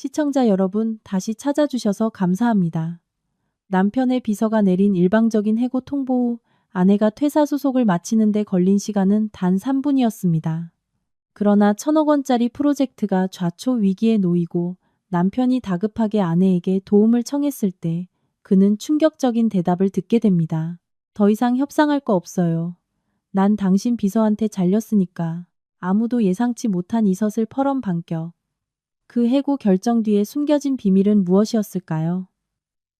시청자 여러분, 다시 찾아주셔서 감사합니다. 남편의 비서가 내린 일방적인 해고 통보 후 아내가 퇴사 수속을 마치는데 걸린 시간은 단 3분이었습니다. 그러나 1,000억 원짜리 프로젝트가 좌초 위기에 놓이고 남편이 다급하게 아내에게 도움을 청했을 때 그는 충격적인 대답을 듣게 됩니다. 더 이상 협상할 거 없어요. 난 당신 비서한테 잘렸으니까. 아무도 예상치 못한 이것을 퍼럼 반격. 그 해고 결정 뒤에 숨겨진 비밀은 무엇이었을까요?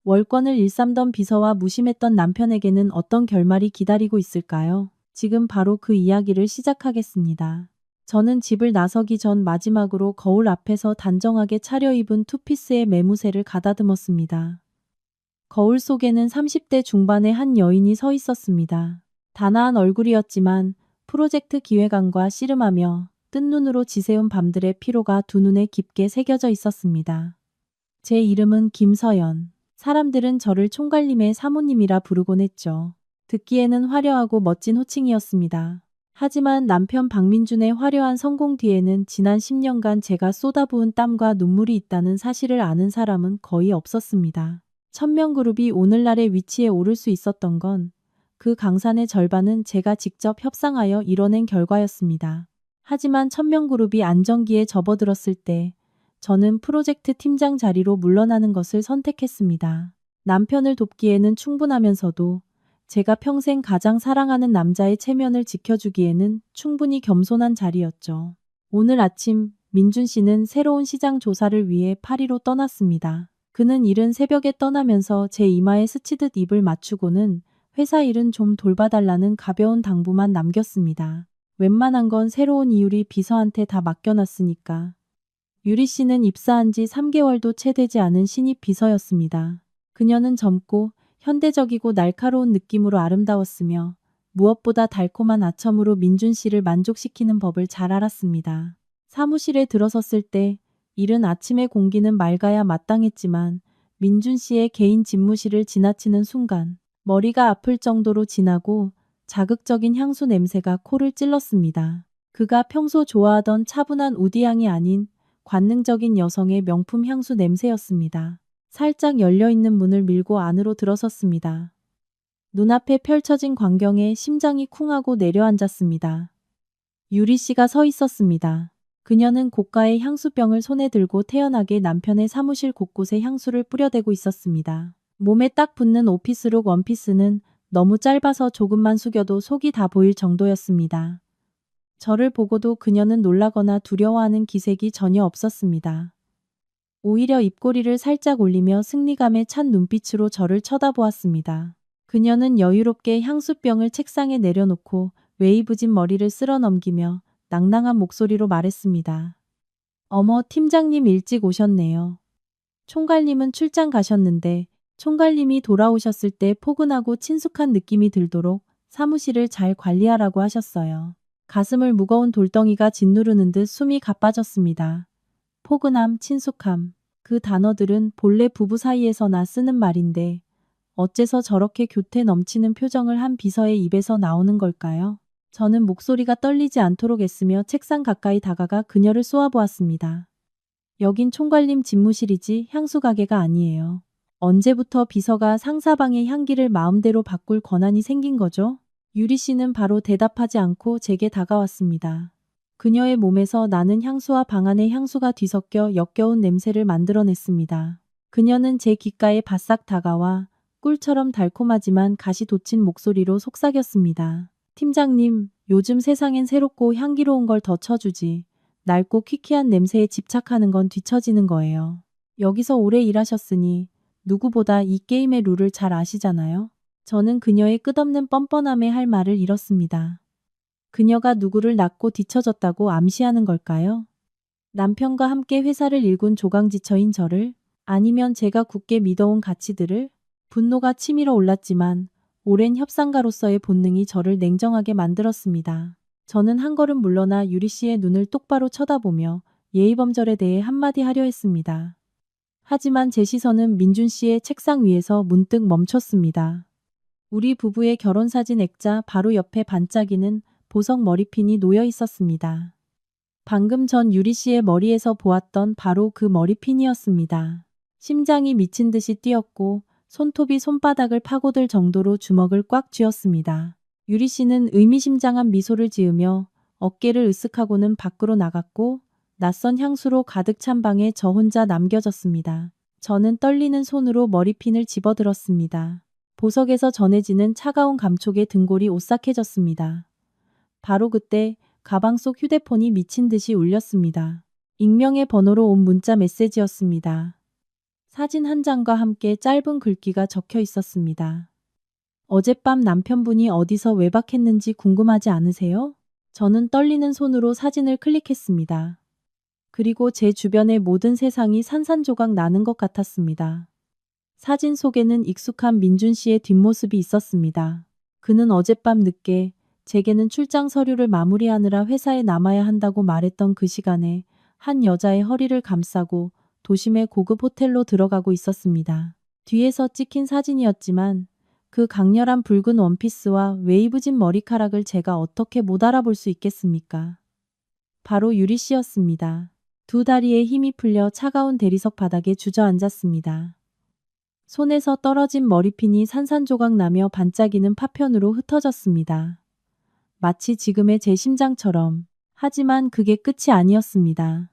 월권을 일삼던 비서와 무심했던 남편에게는 어떤 결말이 기다리고 있을까요? 지금 바로 그 이야기를 시작하겠습니다. 저는 집을 나서기 전 마지막으로 거울 앞에서 단정하게 차려입은 투피스의 매무새를 가다듬었습니다. 거울 속에는 30대 중반의 한 여인이 서 있었습니다. 단아한 얼굴이었지만 프로젝트 기획안과 씨름하며 뜬 눈으로 지새운 밤들의 피로가 두 눈에 깊게 새겨져 있었습니다. 제 이름은 김서연. 사람들은 저를 총괄님의 사모님이라 부르곤 했죠. 듣기에는 화려하고 멋진 호칭이었습니다. 하지만 남편 박민준의 화려한 성공 뒤에는 지난 10년간 제가 쏟아부은 땀과 눈물이 있다는 사실을 아는 사람은 거의 없었습니다. 천명그룹이 오늘날의 위치에 오를 수 있었던 건 그 강산의 절반은 제가 직접 협상하여 이뤄낸 결과였습니다. 하지만 천명그룹이 안정기에 접어들었을 때 저는 프로젝트 팀장 자리로 물러나는 것을 선택했습니다. 남편을 돕기에는 충분하면서도 제가 평생 가장 사랑하는 남자의 체면을 지켜주기에는 충분히 겸손한 자리였죠. 오늘 아침 민준 씨는 새로운 시장 조사를 위해 파리로 떠났습니다. 그는 이른 새벽에 떠나면서 제 이마에 스치듯 입을 맞추고는 회사 일은 좀 돌봐달라는 가벼운 당부만 남겼습니다. 웬만한 건 새로운 이유리 비서한테 다 맡겨놨으니까. 유리 씨는 입사한 지 3개월도 채 되지 않은 신입 비서였습니다. 그녀는 젊고 현대적이고 날카로운 느낌으로 아름다웠으며 무엇보다 달콤한 아첨으로 민준 씨를 만족시키는 법을 잘 알았습니다. 사무실에 들어섰을 때 이른 아침의 공기는 맑아야 마땅했지만 민준 씨의 개인 집무실을 지나치는 순간 머리가 아플 정도로 진하고 자극적인 향수 냄새가 코를 찔렀습니다. 그가 평소 좋아하던 차분한 우디향이 아닌 관능적인 여성의 명품 향수 냄새였습니다. 살짝 열려있는 문을 밀고 안으로 들어섰습니다. 눈앞에 펼쳐진 광경에 심장이 쿵하고 내려앉았습니다. 유리 씨가 서 있었습니다. 그녀는 고가의 향수병을 손에 들고 태연하게 남편의 사무실 곳곳에 향수를 뿌려대고 있었습니다. 몸에 딱 붙는 오피스룩 원피스는 너무 짧아서 조금만 숙여도 속이 다 보일 정도였습니다. 저를 보고도 그녀는 놀라거나 두려워하는 기색이 전혀 없었습니다. 오히려 입꼬리를 살짝 올리며 승리감에 찬 눈빛으로 저를 쳐다보았습니다. 그녀는 여유롭게 향수병을 책상에 내려놓고 웨이브진 머리를 쓸어 넘기며 낭낭한 목소리로 말했습니다. 어머, 팀장님 일찍 오셨네요. 총괄님은 출장 가셨는데 총괄님이 돌아오셨을 때 포근하고 친숙한 느낌이 들도록 사무실을 잘 관리하라고 하셨어요. 가슴을 무거운 돌덩이가 짓누르는 듯 숨이 가빠졌습니다. 포근함, 친숙함. 그 단어들은 본래 부부 사이에서나 쓰는 말인데 어째서 저렇게 교태 넘치는 표정을 한 비서의 입에서 나오는 걸까요? 저는 목소리가 떨리지 않도록 애쓰며 책상 가까이 다가가 그녀를 쏘아보았습니다. 여긴 총괄님 집무실이지 향수 가게가 아니에요. 언제부터 비서가 상사방의 향기를 마음대로 바꿀 권한이 생긴 거죠? 유리 씨는 바로 대답하지 않고 제게 다가왔습니다. 그녀의 몸에서 나는 향수와 방 안의 향수가 뒤섞여 역겨운 냄새를 만들어냈습니다. 그녀는 제 귓가에 바싹 다가와 꿀처럼 달콤하지만 가시 돋친 목소리로 속삭였습니다. 팀장님, 요즘 세상엔 새롭고 향기로운 걸 더 쳐주지. 낡고 퀴퀴한 냄새에 집착하는 건 뒤처지는 거예요. 여기서 오래 일하셨으니 누구보다 이 게임의 룰을 잘 아시잖아요. 저는 그녀의 끝없는 뻔뻔함에 할 말을 잃었습니다. 그녀가 누구를 낳고 뒤처졌다고 암시하는 걸까요? 남편과 함께 회사를 일군 조강지처인 저를? 아니면 제가 굳게 믿어온 가치들을? 분노가 치밀어 올랐지만 오랜 협상가로서의 본능이 저를 냉정하게 만들었습니다. 저는 한 걸음 물러나 유리 씨의 눈을 똑바로 쳐다보며 예의범절에 대해 한마디 하려 했습니다. 하지만 제 시선은 민준 씨의 책상 위에서 문득 멈췄습니다. 우리 부부의 결혼사진 액자 바로 옆에 반짝이는 보석 머리핀이 놓여 있었습니다. 방금 전 유리 씨의 머리에서 보았던 바로 그 머리핀이었습니다. 심장이 미친 듯이 뛰었고 손톱이 손바닥을 파고들 정도로 주먹을 꽉 쥐었습니다. 유리 씨는 의미심장한 미소를 지으며 어깨를 으쓱하고는 밖으로 나갔고 낯선 향수로 가득 찬 방에 저 혼자 남겨졌습니다. 저는 떨리는 손으로 머리핀을 집어들었습니다. 보석에서 전해지는 차가운 감촉에 등골이 오싹해졌습니다. 바로 그때 가방 속 휴대폰이 미친 듯이 울렸습니다. 익명의 번호로 온 문자 메시지였습니다. 사진 한 장과 함께 짧은 글귀가 적혀 있었습니다. 어젯밤 남편분이 어디서 외박했는지 궁금하지 않으세요? 저는 떨리는 손으로 사진을 클릭했습니다. 그리고 제 주변의 모든 세상이 산산조각 나는 것 같았습니다. 사진 속에는 익숙한 민준 씨의 뒷모습이 있었습니다. 그는 어젯밤 늦게 제게는 출장 서류를 마무리하느라 회사에 남아야 한다고 말했던 그 시간에 한 여자의 허리를 감싸고 도심의 고급 호텔로 들어가고 있었습니다. 뒤에서 찍힌 사진이었지만 그 강렬한 붉은 원피스와 웨이브진 머리카락을 제가 어떻게 못 알아볼 수 있겠습니까? 바로 유리 씨였습니다. 두 다리에 힘이 풀려 차가운 대리석 바닥에 주저앉았습니다. 손에서 떨어진 머리핀이 산산조각 나며 반짝이는 파편으로 흩어졌습니다. 마치 지금의 제 심장처럼. 하지만 그게 끝이 아니었습니다.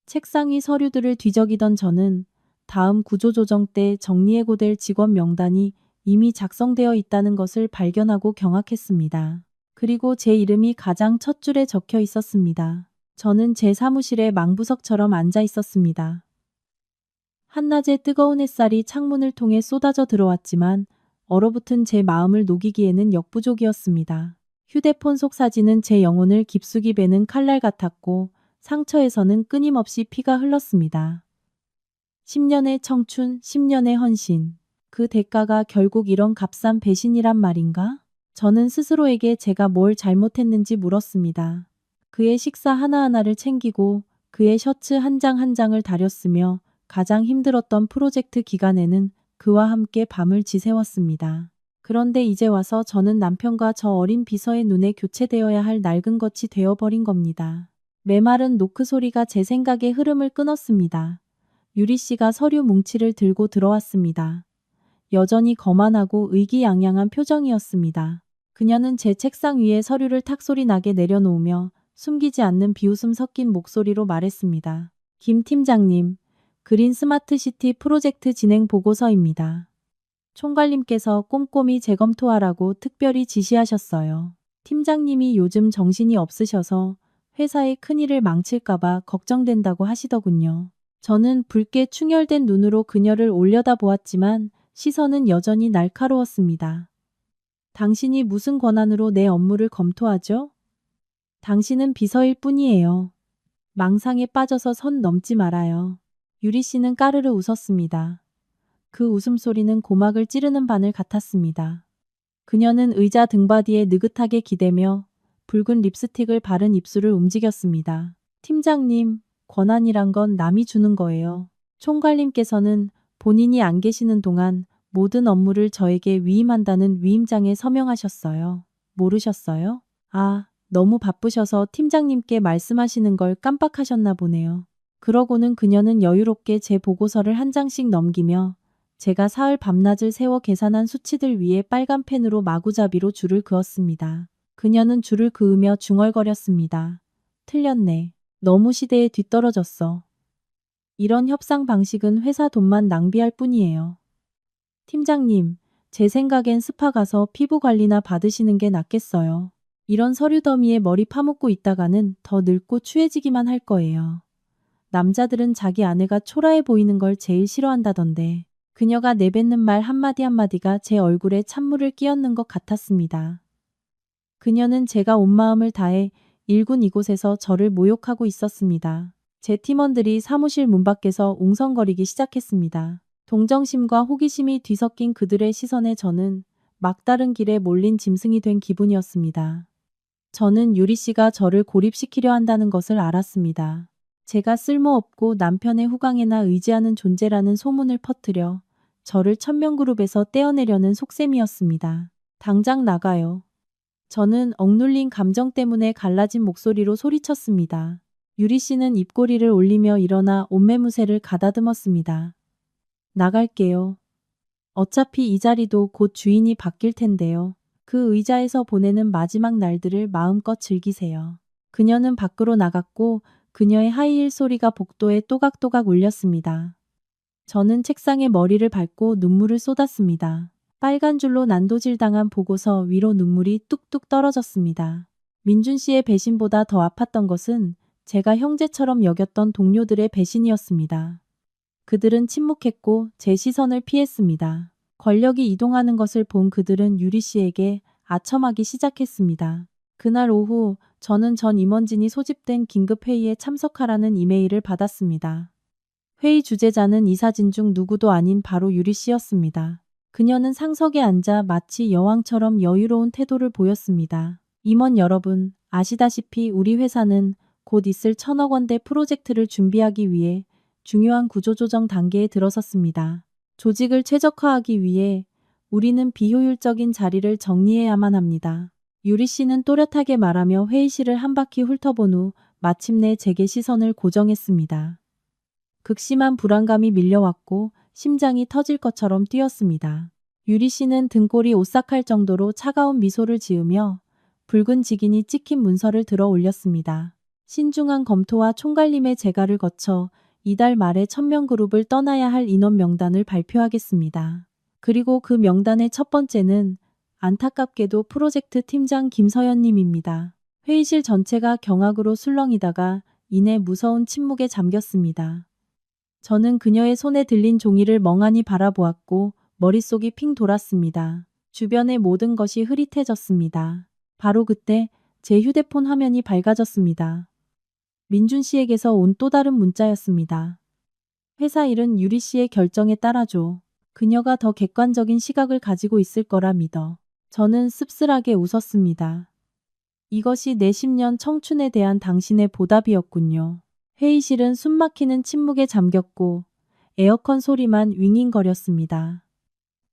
책상 위 서류들을 뒤적이던 저는 다음 구조조정 때 정리해고될 직원 명단이 이미 작성되어 있다는 것을 발견하고 경악했습니다. 그리고 제 이름이 가장 첫 줄에 적혀 있었습니다. 저는 제 사무실에 망부석처럼 앉아 있었습니다. 한낮의 뜨거운 햇살이 창문을 통해 쏟아져 들어왔지만 얼어붙은 제 마음을 녹이기에는 역부족이었습니다. 휴대폰 속 사진은 제 영혼을 깊숙이 베는 칼날 같았고 상처에서는 끊임없이 피가 흘렀습니다. 10년의 청춘, 10년의 헌신. 그 대가가 결국 이런 값싼 배신이란 말인가? 저는 스스로에게 제가 뭘 잘못했는지 물었습니다. 그의 식사 하나하나를 챙기고 그의 셔츠 한 장 한 장을 다렸으며 가장 힘들었던 프로젝트 기간에는 그와 함께 밤을 지새웠습니다. 그런데 이제 와서 저는 남편과 저 어린 비서의 눈에 교체되어야 할 낡은 것이 되어버린 겁니다. 메마른 노크 소리가 제 생각의 흐름을 끊었습니다. 유리 씨가 서류 뭉치를 들고 들어왔습니다. 여전히 거만하고 의기양양한 표정이었습니다. 그녀는 제 책상 위에 서류를 탁소리 나게 내려놓으며 숨기지 않는 비웃음 섞인 목소리로 말했습니다. 김 팀장님, 그린 스마트시티 프로젝트 진행 보고서입니다. 총괄님께서 꼼꼼히 재검토하라고 특별히 지시하셨어요. 팀장님이 요즘 정신이 없으셔서 회사의 큰일을 망칠까봐 걱정된다고 하시더군요. 저는 붉게 충혈된 눈으로 그녀를 올려다보았지만 시선은 여전히 날카로웠습니다. 당신이 무슨 권한으로 내 업무를 검토하죠? 당신은 비서일 뿐이에요. 망상에 빠져서 선 넘지 말아요. 유리 씨는 까르르 웃었습니다. 그 웃음소리는 고막을 찌르는 바늘 같았습니다. 그녀는 의자 등받이에 느긋하게 기대며 붉은 립스틱을 바른 입술을 움직였습니다. 팀장님, 권한이란 건 남이 주는 거예요. 총괄님께서는 본인이 안 계시는 동안 모든 업무를 저에게 위임한다는 위임장에 서명하셨어요. 모르셨어요? 아, 너무 바쁘셔서 팀장님께 말씀하시는 걸 깜빡하셨나 보네요. 그러고는 그녀는 여유롭게 제 보고서를 한 장씩 넘기며 제가 사흘 밤낮을 세워 계산한 수치들 위에 빨간 펜으로 마구잡이로 줄을 그었습니다. 그녀는 줄을 그으며 중얼거렸습니다. 틀렸네. 너무 시대에 뒤떨어졌어. 이런 협상 방식은 회사 돈만 낭비할 뿐이에요. 팀장님, 제 생각엔 스파 가서 피부 관리나 받으시는 게 낫겠어요. 이런 서류 더미에 머리 파묻고 있다가는 더 늙고 추해지기만 할 거예요. 남자들은 자기 아내가 초라해 보이는 걸 제일 싫어한다던데. 그녀가 내뱉는 말 한마디 한마디가 제 얼굴에 찬물을 끼얹는 것 같았습니다. 그녀는 제가 온 마음을 다해 일군 이곳에서 저를 모욕하고 있었습니다. 제 팀원들이 사무실 문 밖에서 웅성거리기 시작했습니다. 동정심과 호기심이 뒤섞인 그들의 시선에 저는 막다른 길에 몰린 짐승이 된 기분이었습니다. 저는 유리 씨가 저를 고립시키려 한다는 것을 알았습니다. 제가 쓸모없고 남편의 후광에나 의지하는 존재라는 소문을 퍼뜨려 저를 천명그룹에서 떼어내려는 속셈이었습니다. 당장 나가요. 저는 억눌린 감정 때문에 갈라진 목소리로 소리쳤습니다. 유리 씨는 입꼬리를 올리며 일어나 옷매무새를 가다듬었습니다. 나갈게요. 어차피 이 자리도 곧 주인이 바뀔 텐데요. 그 의자에서 보내는 마지막 날들을 마음껏 즐기세요. 그녀는 밖으로 나갔고 그녀의 하이힐 소리가 복도에 또각또각 울렸습니다. 저는 책상에 머리를 밟고 눈물을 쏟았습니다. 빨간 줄로 난도질당한 보고서 위로 눈물이 뚝뚝 떨어졌습니다. 민준 씨의 배신보다 더 아팠던 것은 제가 형제처럼 여겼던 동료들의 배신이었습니다. 그들은 침묵했고 제 시선을 피했습니다. 권력이 이동하는 것을 본 그들은 유리 씨에게 아첨하기 시작했습니다. 그날 오후 저는 전 임원진이 소집된 긴급회의에 참석하라는 이메일을 받았습니다. 회의 주재자는 이 사진 중 누구도 아닌 바로 유리 씨였습니다. 그녀는 상석에 앉아 마치 여왕처럼 여유로운 태도를 보였습니다. 임원 여러분, 아시다시피 우리 회사는 곧 있을 1,000억 원대 프로젝트를 준비하기 위해 중요한 구조조정 단계에 들어섰습니다. 조직을 최적화하기 위해 우리는 비효율적인 자리를 정리해야만 합니다. 유리 씨는 또렷하게 말하며 회의실을 한 바퀴 훑어본 후 마침내 제게 시선을 고정했습니다. 극심한 불안감이 밀려왔고 심장이 터질 것처럼 뛰었습니다. 유리 씨는 등골이 오싹할 정도로 차가운 미소를 지으며 붉은 직인이 찍힌 문서를 들어 올렸습니다. 신중한 검토와 총괄님의 재가를 거쳐 이달 말에 1,000명 그룹을 떠나야 할 인원 명단을 발표하겠습니다. 그리고 그 명단의 첫 번째는 안타깝게도 프로젝트 팀장 김서연님입니다. 회의실 전체가 경악으로 술렁이다가 이내 무서운 침묵에 잠겼습니다. 저는 그녀의 손에 들린 종이를 멍하니 바라보았고 머릿속이 핑 돌았습니다. 주변의 모든 것이 흐릿해졌습니다. 바로 그때 제 휴대폰 화면이 밝아졌습니다. 민준 씨에게서 온 또 다른 문자였습니다. 회사 일은 유리 씨의 결정에 따라줘. 그녀가 더 객관적인 시각을 가지고 있을 거라 믿어. 저는 씁쓸하게 웃었습니다. 이것이 내 10년 청춘에 대한 당신의 보답이었군요. 회의실은 숨막히는 침묵에 잠겼고 에어컨 소리만 윙윙거렸습니다.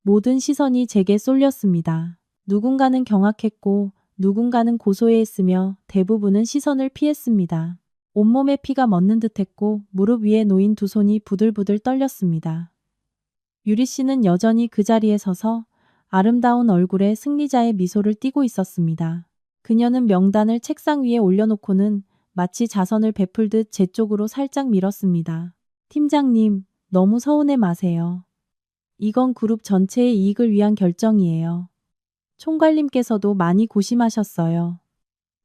모든 시선이 제게 쏠렸습니다. 누군가는 경악했고 누군가는 고소해했으며 대부분은 시선을 피했습니다. 온몸에 피가 멎는 듯했고 무릎 위에 놓인 두 손이 부들부들 떨렸습니다. 유리 씨는 여전히 그 자리에 서서 아름다운 얼굴에 승리자의 미소를 띠고 있었습니다. 그녀는 명단을 책상 위에 올려놓고는 마치 자선을 베풀듯 제 쪽으로 살짝 밀었습니다. 팀장님, 너무 서운해 마세요. 이건 그룹 전체의 이익을 위한 결정이에요. 총괄님께서도 많이 고심하셨어요.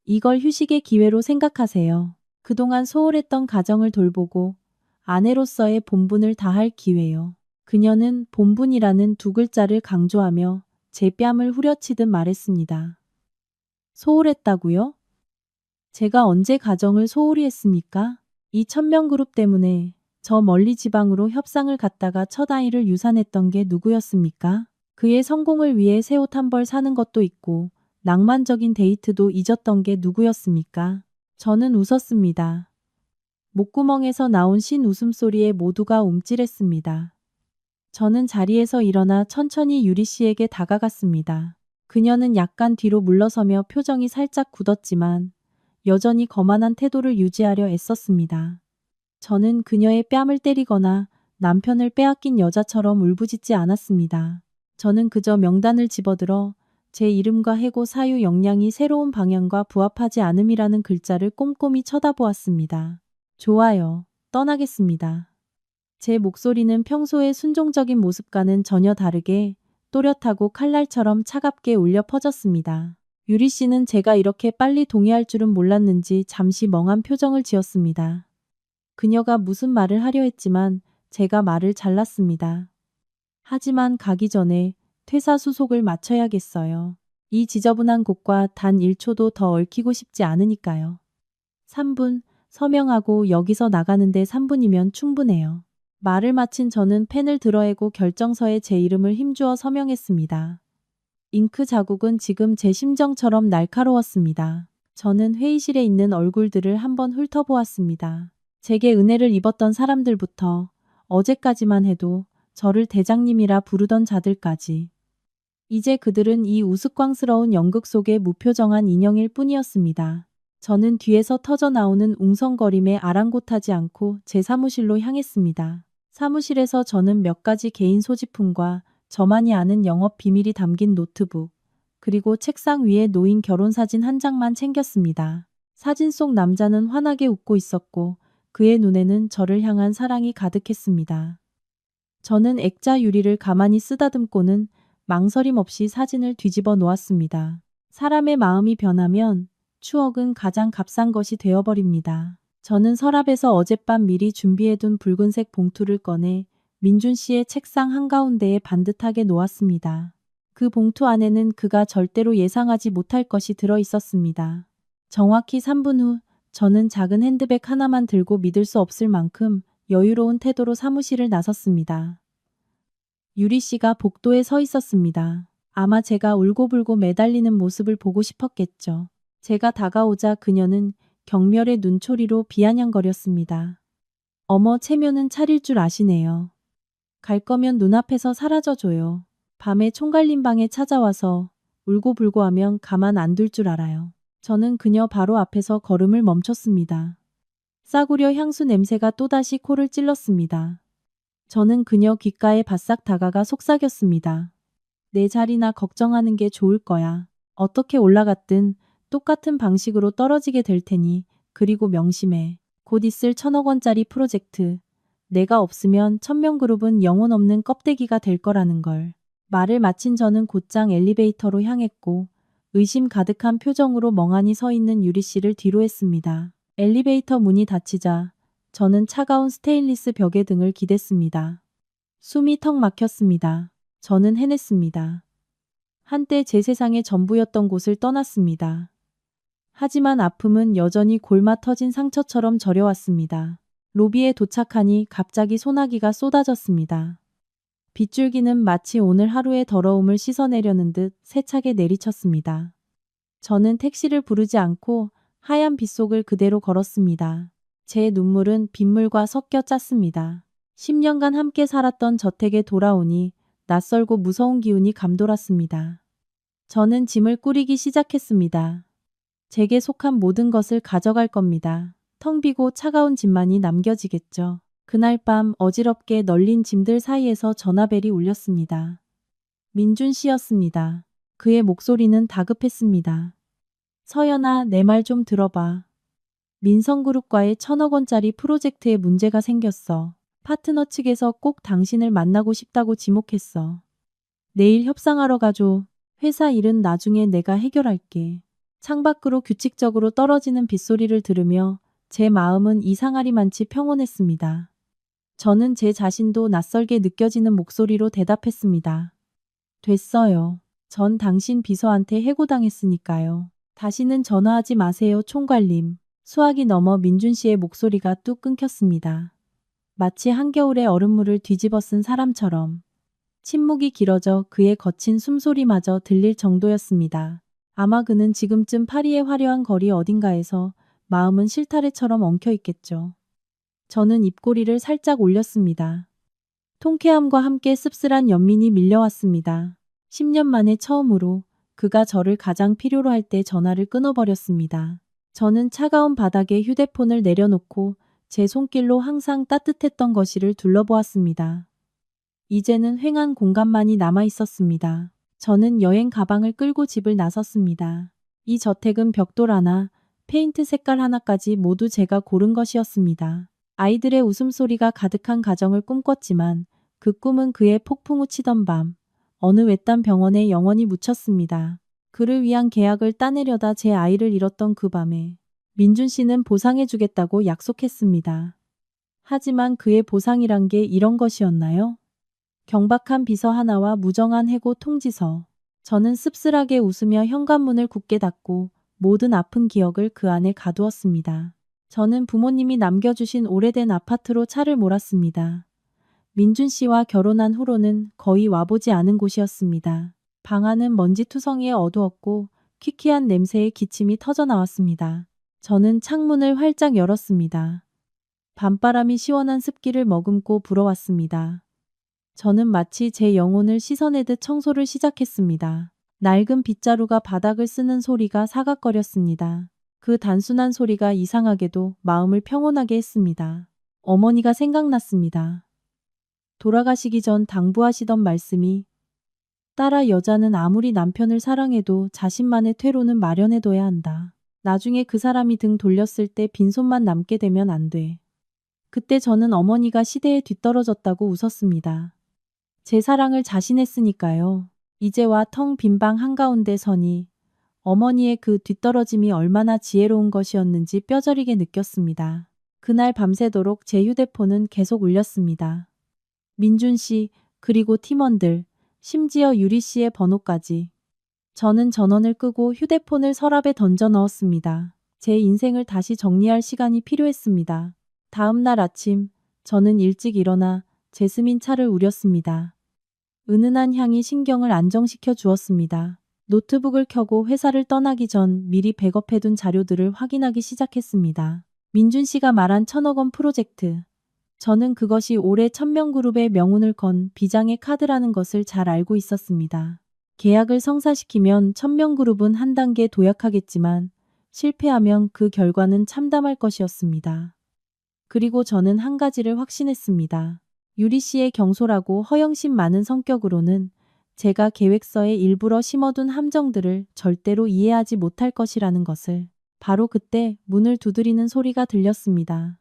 이걸 휴식의 기회로 생각하세요. 그동안 소홀했던 가정을 돌보고 아내로서의 본분을 다할 기회요. 그녀는 본분이라는 두 글자를 강조하며 제 뺨을 후려치듯 말했습니다. 소홀했다고요? 제가 언제 가정을 소홀히 했습니까? 이 1,000명 그룹 때문에 저 멀리 지방으로 협상을 갔다가 첫 아이를 유산했던 게 누구였습니까? 그의 성공을 위해 새 옷 한 벌 사는 것도 있고 낭만적인 데이트도 잊었던 게 누구였습니까? 저는 웃었습니다. 목구멍에서 나온 신 웃음소리에 모두가 움찔했습니다. 저는 자리에서 일어나 천천히 유리 씨에게 다가갔습니다. 그녀는 약간 뒤로 물러서며 표정이 살짝 굳었지만 여전히 거만한 태도를 유지하려 애썼습니다. 저는 그녀의 뺨을 때리거나 남편을 빼앗긴 여자처럼 울부짖지 않았습니다. 저는 그저 명단을 집어들어 제 이름과 해고 사유 역량이 새로운 방향과 부합하지 않음이라는 글자를 꼼꼼히 쳐다보았습니다. 좋아요. 떠나겠습니다. 제 목소리는 평소의 순종적인 모습과는 전혀 다르게 또렷하고 칼날처럼 차갑게 울려 퍼졌습니다. 유리 씨는 제가 이렇게 빨리 동의할 줄은 몰랐는지 잠시 멍한 표정을 지었습니다. 그녀가 무슨 말을 하려 했지만 제가 말을 잘랐습니다. 하지만 가기 전에 퇴사 수속을 마쳐야겠어요. 이 지저분한 곳과 단 1초도 더 얽히고 싶지 않으니까요. 3분, 서명하고 여기서 나가는데 3분이면 충분해요. 말을 마친 저는 펜을 들어애고 결정서에 제 이름을 힘주어 서명했습니다. 잉크 자국은 지금 제 심정처럼 날카로웠습니다. 저는 회의실에 있는 얼굴들을 한번 훑어보았습니다. 제게 은혜를 입었던 사람들부터 어제까지만 해도 저를 대장님이라 부르던 자들까지. 이제 그들은 이 우스꽝스러운 연극 속의 무표정한 인형일 뿐이었습니다. 저는 뒤에서 터져 나오는 웅성거림에 아랑곳하지 않고 제 사무실로 향했습니다. 사무실에서 저는 몇 가지 개인 소지품과 저만이 아는 영업 비밀이 담긴 노트북, 그리고 책상 위에 놓인 결혼사진 한 장만 챙겼습니다. 사진 속 남자는 환하게 웃고 있었고 그의 눈에는 저를 향한 사랑이 가득했습니다. 저는 액자 유리를 가만히 쓰다듬고는 망설임 없이 사진을 뒤집어 놓았습니다. 사람의 마음이 변하면 추억은 가장 값싼 것이 되어버립니다. 저는 서랍에서 어젯밤 미리 준비해둔 붉은색 봉투를 꺼내 민준 씨의 책상 한가운데에 반듯하게 놓았습니다. 그 봉투 안에는 그가 절대로 예상하지 못할 것이 들어 있었습니다. 정확히 3분 후 저는 작은 핸드백 하나만 들고 믿을 수 없을 만큼 여유로운 태도로 사무실을 나섰습니다. 유리 씨가 복도에 서 있었습니다. 아마 제가 울고불고 매달리는 모습을 보고 싶었겠죠. 제가 다가오자 그녀는 경멸의 눈초리로 비아냥거렸습니다. 어머, 체면은 차릴 줄 아시네요. 갈 거면 눈앞에서 사라져줘요. 밤에 총갈린 방에 찾아와서 울고불고 하면 가만 안 둘 줄 알아요. 저는 그녀 바로 앞에서 걸음을 멈췄습니다. 싸구려 향수 냄새가 또다시 코를 찔렀습니다. 저는 그녀 귓가에 바싹 다가가 속삭였습니다. 내 자리나 걱정하는 게 좋을 거야. 어떻게 올라갔든 똑같은 방식으로 떨어지게 될 테니. 그리고 명심해. 곧 있을 1,000억 원짜리 프로젝트. 내가 없으면 천명그룹은 영혼 없는 껍데기가 될 거라는 걸. 말을 마친 저는 곧장 엘리베이터로 향했고 의심 가득한 표정으로 멍하니 서 있는 유리 씨를 뒤로 했습니다. 엘리베이터 문이 닫히자 저는 차가운 스테인리스 벽에 등을 기댔습니다. 숨이 턱 막혔습니다. 저는 해냈습니다. 한때 제 세상의 전부였던 곳을 떠났습니다. 하지만 아픔은 여전히 골마 터진 상처처럼 저려왔습니다. 로비에 도착하니 갑자기 소나기가 쏟아졌습니다. 빗줄기는 마치 오늘 하루의 더러움을 씻어내려는 듯 세차게 내리쳤습니다. 저는 택시를 부르지 않고 하얀 빗속을 그대로 걸었습니다. 제 눈물은 빗물과 섞여 짰습니다. 10년간 함께 살았던 저택에 돌아오니 낯설고 무서운 기운이 감돌았습니다. 저는 짐을 꾸리기 시작했습니다. 제게 속한 모든 것을 가져갈 겁니다. 텅 비고 차가운 짐만이 남겨지겠죠. 그날 밤 어지럽게 널린 짐들 사이에서 전화벨이 울렸습니다. 민준 씨였습니다. 그의 목소리는 다급했습니다. 서연아, 내 말 좀 들어봐. 민성그룹과의 1,000억 원짜리 프로젝트에 문제가 생겼어. 파트너 측에서 꼭 당신을 만나고 싶다고 지목했어. 내일 협상하러 가줘. 회사 일은 나중에 내가 해결할게. 창밖으로 규칙적으로 떨어지는 빗소리를 들으며 제 마음은 이상하리만치 평온했습니다. 저는 제 자신도 낯설게 느껴지는 목소리로 대답했습니다. 됐어요. 전 당신 비서한테 해고당했으니까요. 다시는 전화하지 마세요, 총괄님. 수학이 넘어 민준 씨의 목소리가 뚝 끊겼습니다. 마치 한겨울에 얼음물을 뒤집어 쓴 사람처럼 침묵이 길어져 그의 거친 숨소리마저 들릴 정도였습니다. 아마 그는 지금쯤 파리의 화려한 거리 어딘가에서 마음은 실타래처럼 엉켜있겠죠. 저는 입꼬리를 살짝 올렸습니다. 통쾌함과 함께 씁쓸한 연민이 밀려왔습니다. 10년 만에 처음으로 그가 저를 가장 필요로 할 때 전화를 끊어버렸습니다. 저는 차가운 바닥에 휴대폰을 내려놓고 제 손길로 항상 따뜻했던 거실을 둘러보았습니다. 이제는 휑한 공간만이 남아있었습니다. 저는 여행 가방을 끌고 집을 나섰습니다. 이 저택은 벽돌 하나, 페인트 색깔 하나까지 모두 제가 고른 것이었습니다. 아이들의 웃음소리가 가득한 가정을 꿈꿨지만 그 꿈은 그의 폭풍우 치던 밤, 어느 외딴 병원에 영원히 묻혔습니다. 그를 위한 계약을 따내려다 제 아이를 잃었던 그 밤에 민준 씨는 보상해주겠다고 약속했습니다. 하지만 그의 보상이란 게 이런 것이었나요? 경박한 비서 하나와 무정한 해고 통지서. 저는 씁쓸하게 웃으며 현관문을 굳게 닫고 모든 아픈 기억을 그 안에 가두었습니다. 저는 부모님이 남겨주신 오래된 아파트로 차를 몰았습니다. 민준 씨와 결혼한 후로는 거의 와보지 않은 곳이었습니다. 방 안은 먼지투성이에 어두웠고 퀴퀴한 냄새에 기침이 터져나왔습니다. 저는 창문을 활짝 열었습니다. 밤바람이 시원한 습기를 머금고 불어왔습니다. 저는 마치 제 영혼을 씻어내듯 청소를 시작했습니다. 낡은 빗자루가 바닥을 쓰는 소리가 사각거렸습니다. 그 단순한 소리가 이상하게도 마음을 평온하게 했습니다. 어머니가 생각났습니다. 돌아가시기 전 당부하시던 말씀이 딸아 여자는 아무리 남편을 사랑해도 자신만의 퇴로는 마련해둬야 한다. 나중에 그 사람이 등 돌렸을 때 빈손만 남게 되면 안 돼. 그때 저는 어머니가 시대에 뒤떨어졌다고 웃었습니다. 제 사랑을 자신했으니까요. 이제와 텅 빈 방 한가운데 서니 어머니의 그 뒤떨어짐이 얼마나 지혜로운 것이었는지 뼈저리게 느꼈습니다. 그날 밤새도록 제 휴대폰은 계속 울렸습니다. 민준 씨, 그리고 팀원들, 심지어 유리 씨의 번호까지. 저는 전원을 끄고 휴대폰을 서랍에 던져 넣었습니다. 제 인생을 다시 정리할 시간이 필요했습니다. 다음 날 아침, 저는 일찍 일어나 제스민 차를 우렸습니다. 은은한 향이 신경을 안정시켜 주었습니다. 노트북을 켜고 회사를 떠나기 전 미리 백업해둔 자료들을 확인하기 시작했습니다. 민준 씨가 말한 1,000억 원 프로젝트. 저는 그것이 올해 1000명그룹의 명운을 건 비장의 카드라는 것을 잘 알고 있었습니다. 계약을 성사시키면 1000명그룹은 한 단계 도약하겠지만 실패하면 그 결과는 참담할 것이었습니다. 그리고 저는 한 가지를 확신했습니다. 유리 씨의 경솔하고 허영심 많은 성격으로는 제가 계획서에 일부러 심어둔 함정들을 절대로 이해하지 못할 것이라는 것을. 바로 그때 문을 두드리는 소리가 들렸습니다.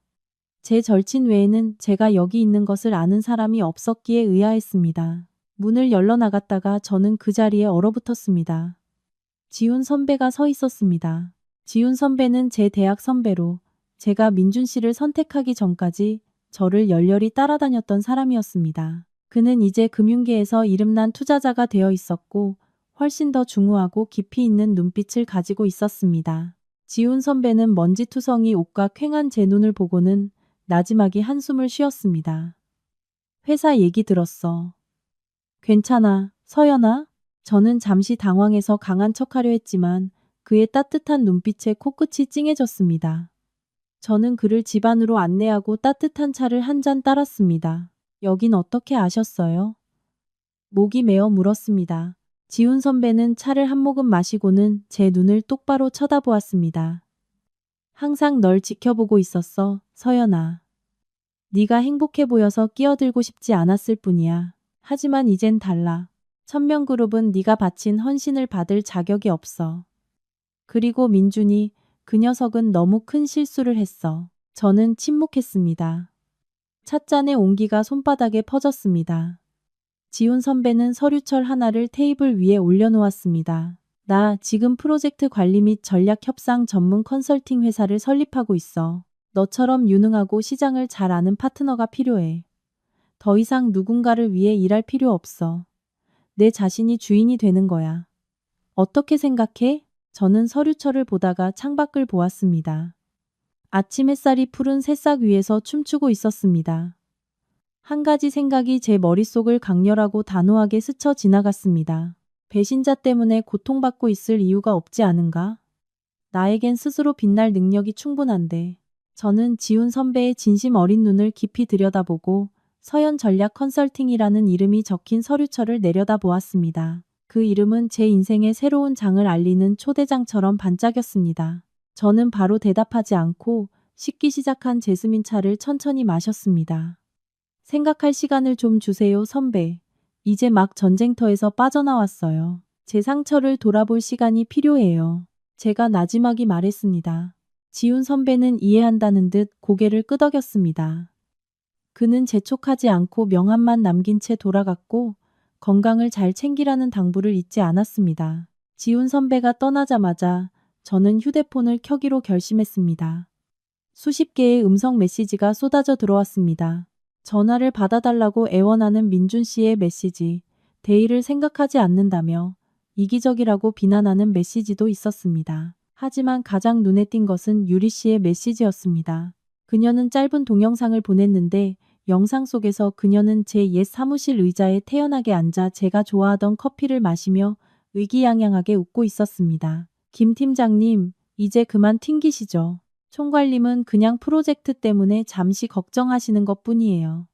제 절친 외에는 제가 여기 있는 것을 아는 사람이 없었기에 의아했습니다. 문을 열러 나갔다가 저는 그 자리에 얼어붙었습니다. 지훈 선배가 서 있었습니다. 지훈 선배는 제 대학 선배로 제가 민준 씨를 선택하기 전까지 저를 열렬히 따라다녔던 사람이었습니다. 그는 이제 금융계에서 이름난 투자자가 되어 있었고 훨씬 더 중후하고 깊이 있는 눈빛을 가지고 있었습니다. 지훈 선배는 먼지투성이 옷과 퀭한 제 눈을 보고는 나지막이 한숨을 쉬었습니다. 회사 얘기 들었어. 괜찮아, 서연아? 저는 잠시 당황해서 강한 척하려 했지만 그의 따뜻한 눈빛에 코끝이 찡해졌습니다. 저는 그를 집 안으로 안내하고 따뜻한 차를 한 잔 따랐습니다. 여긴 어떻게 아셨어요? 목이 메어 물었습니다. 지훈 선배는 차를 한 모금 마시고는 제 눈을 똑바로 쳐다보았습니다. 항상 널 지켜보고 있었어, 서연아. 네가 행복해 보여서 끼어들고 싶지 않았을 뿐이야. 하지만 이젠 달라. 1000명그룹은 네가 바친 헌신을 받을 자격이 없어. 그리고 민준이, 그 녀석은 너무 큰 실수를 했어. 저는 침묵했습니다. 찻잔의 온기가 손바닥에 퍼졌습니다. 지훈 선배는 서류철 하나를 테이블 위에 올려놓았습니다. 나 지금 프로젝트 관리 및 전략 협상 전문 컨설팅 회사를 설립하고 있어. 너처럼 유능하고 시장을 잘 아는 파트너가 필요해. 더 이상 누군가를 위해 일할 필요 없어. 내 자신이 주인이 되는 거야. 어떻게 생각해? 저는 서류철을 보다가 창밖을 보았습니다. 아침 햇살이 푸른 새싹 위에서 춤추고 있었습니다. 한 가지 생각이 제 머릿속을 강렬하고 단호하게 스쳐 지나갔습니다. 배신자 때문에 고통받고 있을 이유가 없지 않은가? 나에겐 스스로 빛날 능력이 충분한데. 저는 지훈 선배의 진심 어린 눈을 깊이 들여다보고 서연 전략 컨설팅이라는 이름이 적힌 서류철을 내려다보았습니다. 그 이름은 제 인생의 새로운 장을 알리는 초대장처럼 반짝였습니다. 저는 바로 대답하지 않고 식기 시작한 제스민 차를 천천히 마셨습니다. 생각할 시간을 좀 주세요, 선배. 이제 막 전쟁터에서 빠져나왔어요. 제 상처를 돌아볼 시간이 필요해요. 제가 나지막이 말했습니다. 지훈 선배는 이해한다는 듯 고개를 끄덕였습니다. 그는 재촉하지 않고 명함만 남긴 채 돌아갔고 건강을 잘 챙기라는 당부를 잊지 않았습니다. 지훈 선배가 떠나자마자 저는 휴대폰을 켜기로 결심했습니다. 수십 개의 음성 메시지가 쏟아져 들어왔습니다. 전화를 받아달라고 애원하는 민준 씨의 메시지, 대의를 생각하지 않는다며 이기적이라고 비난하는 메시지도 있었습니다. 하지만 가장 눈에 띈 것은 유리 씨의 메시지였습니다. 그녀는 짧은 동영상을 보냈는데 영상 속에서 그녀는 제 옛 사무실 의자에 태연하게 앉아 제가 좋아하던 커피를 마시며 의기양양하게 웃고 있었습니다. 김 팀장님, 이제 그만 튕기시죠. 총괄님은 그냥 프로젝트 때문에 잠시 걱정하시는 것뿐이에요.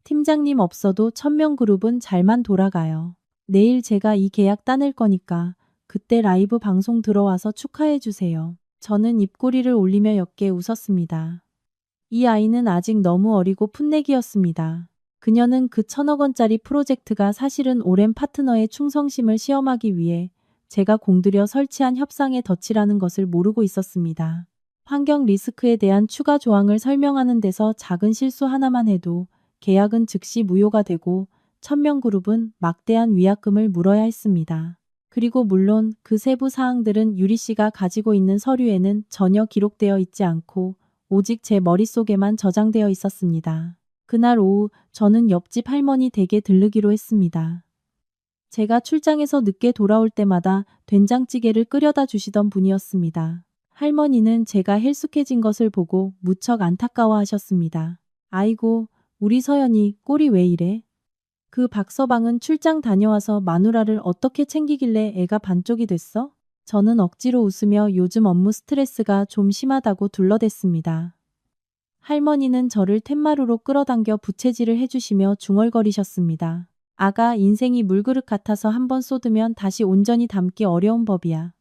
팀장님 없어도 1000명그룹은 잘만 돌아가요. 내일 제가 이 계약 따낼 거니까 그때 라이브 방송 들어와서 축하해 주세요. 저는 입꼬리를 올리며 옅게 웃었습니다. 이 아이는 아직 너무 어리고 풋내기였습니다. 그녀는 그 1,000억 원짜리 프로젝트가 사실은 오랜 파트너의 충성심을 시험하기 위해 제가 공들여 설치한 협상의 덫이라는 것을 모르고 있었습니다. 환경 리스크에 대한 추가 조항을 설명하는 데서 작은 실수 하나만 해도 계약은 즉시 무효가 되고 천명그룹은 막대한 위약금을 물어야 했습니다. 그리고 물론 그 세부 사항들은 유리 씨가 가지고 있는 서류에는 전혀 기록되어 있지 않고 오직 제 머릿속에만 저장되어 있었습니다. 그날 오후 저는 옆집 할머니 댁에 들르기로 했습니다. 제가 출장에서 늦게 돌아올 때마다 된장찌개를 끓여다 주시던 분이었습니다. 할머니는 제가 헬쑥해진 것을 보고 무척 안타까워하셨습니다. 아이고, 우리 서연이 꼴이 왜 이래? 그 박서방은 출장 다녀와서 마누라를 어떻게 챙기길래 애가 반쪽이 됐어? 저는 억지로 웃으며 요즘 업무 스트레스가 좀 심하다고 둘러댔습니다. 할머니는 저를 텐마루로 끌어당겨 부채질을 해주시며 중얼거리셨습니다. 아가, 인생이 물그릇 같아서 한번 쏟으면 다시 온전히 담기 어려운 법이야.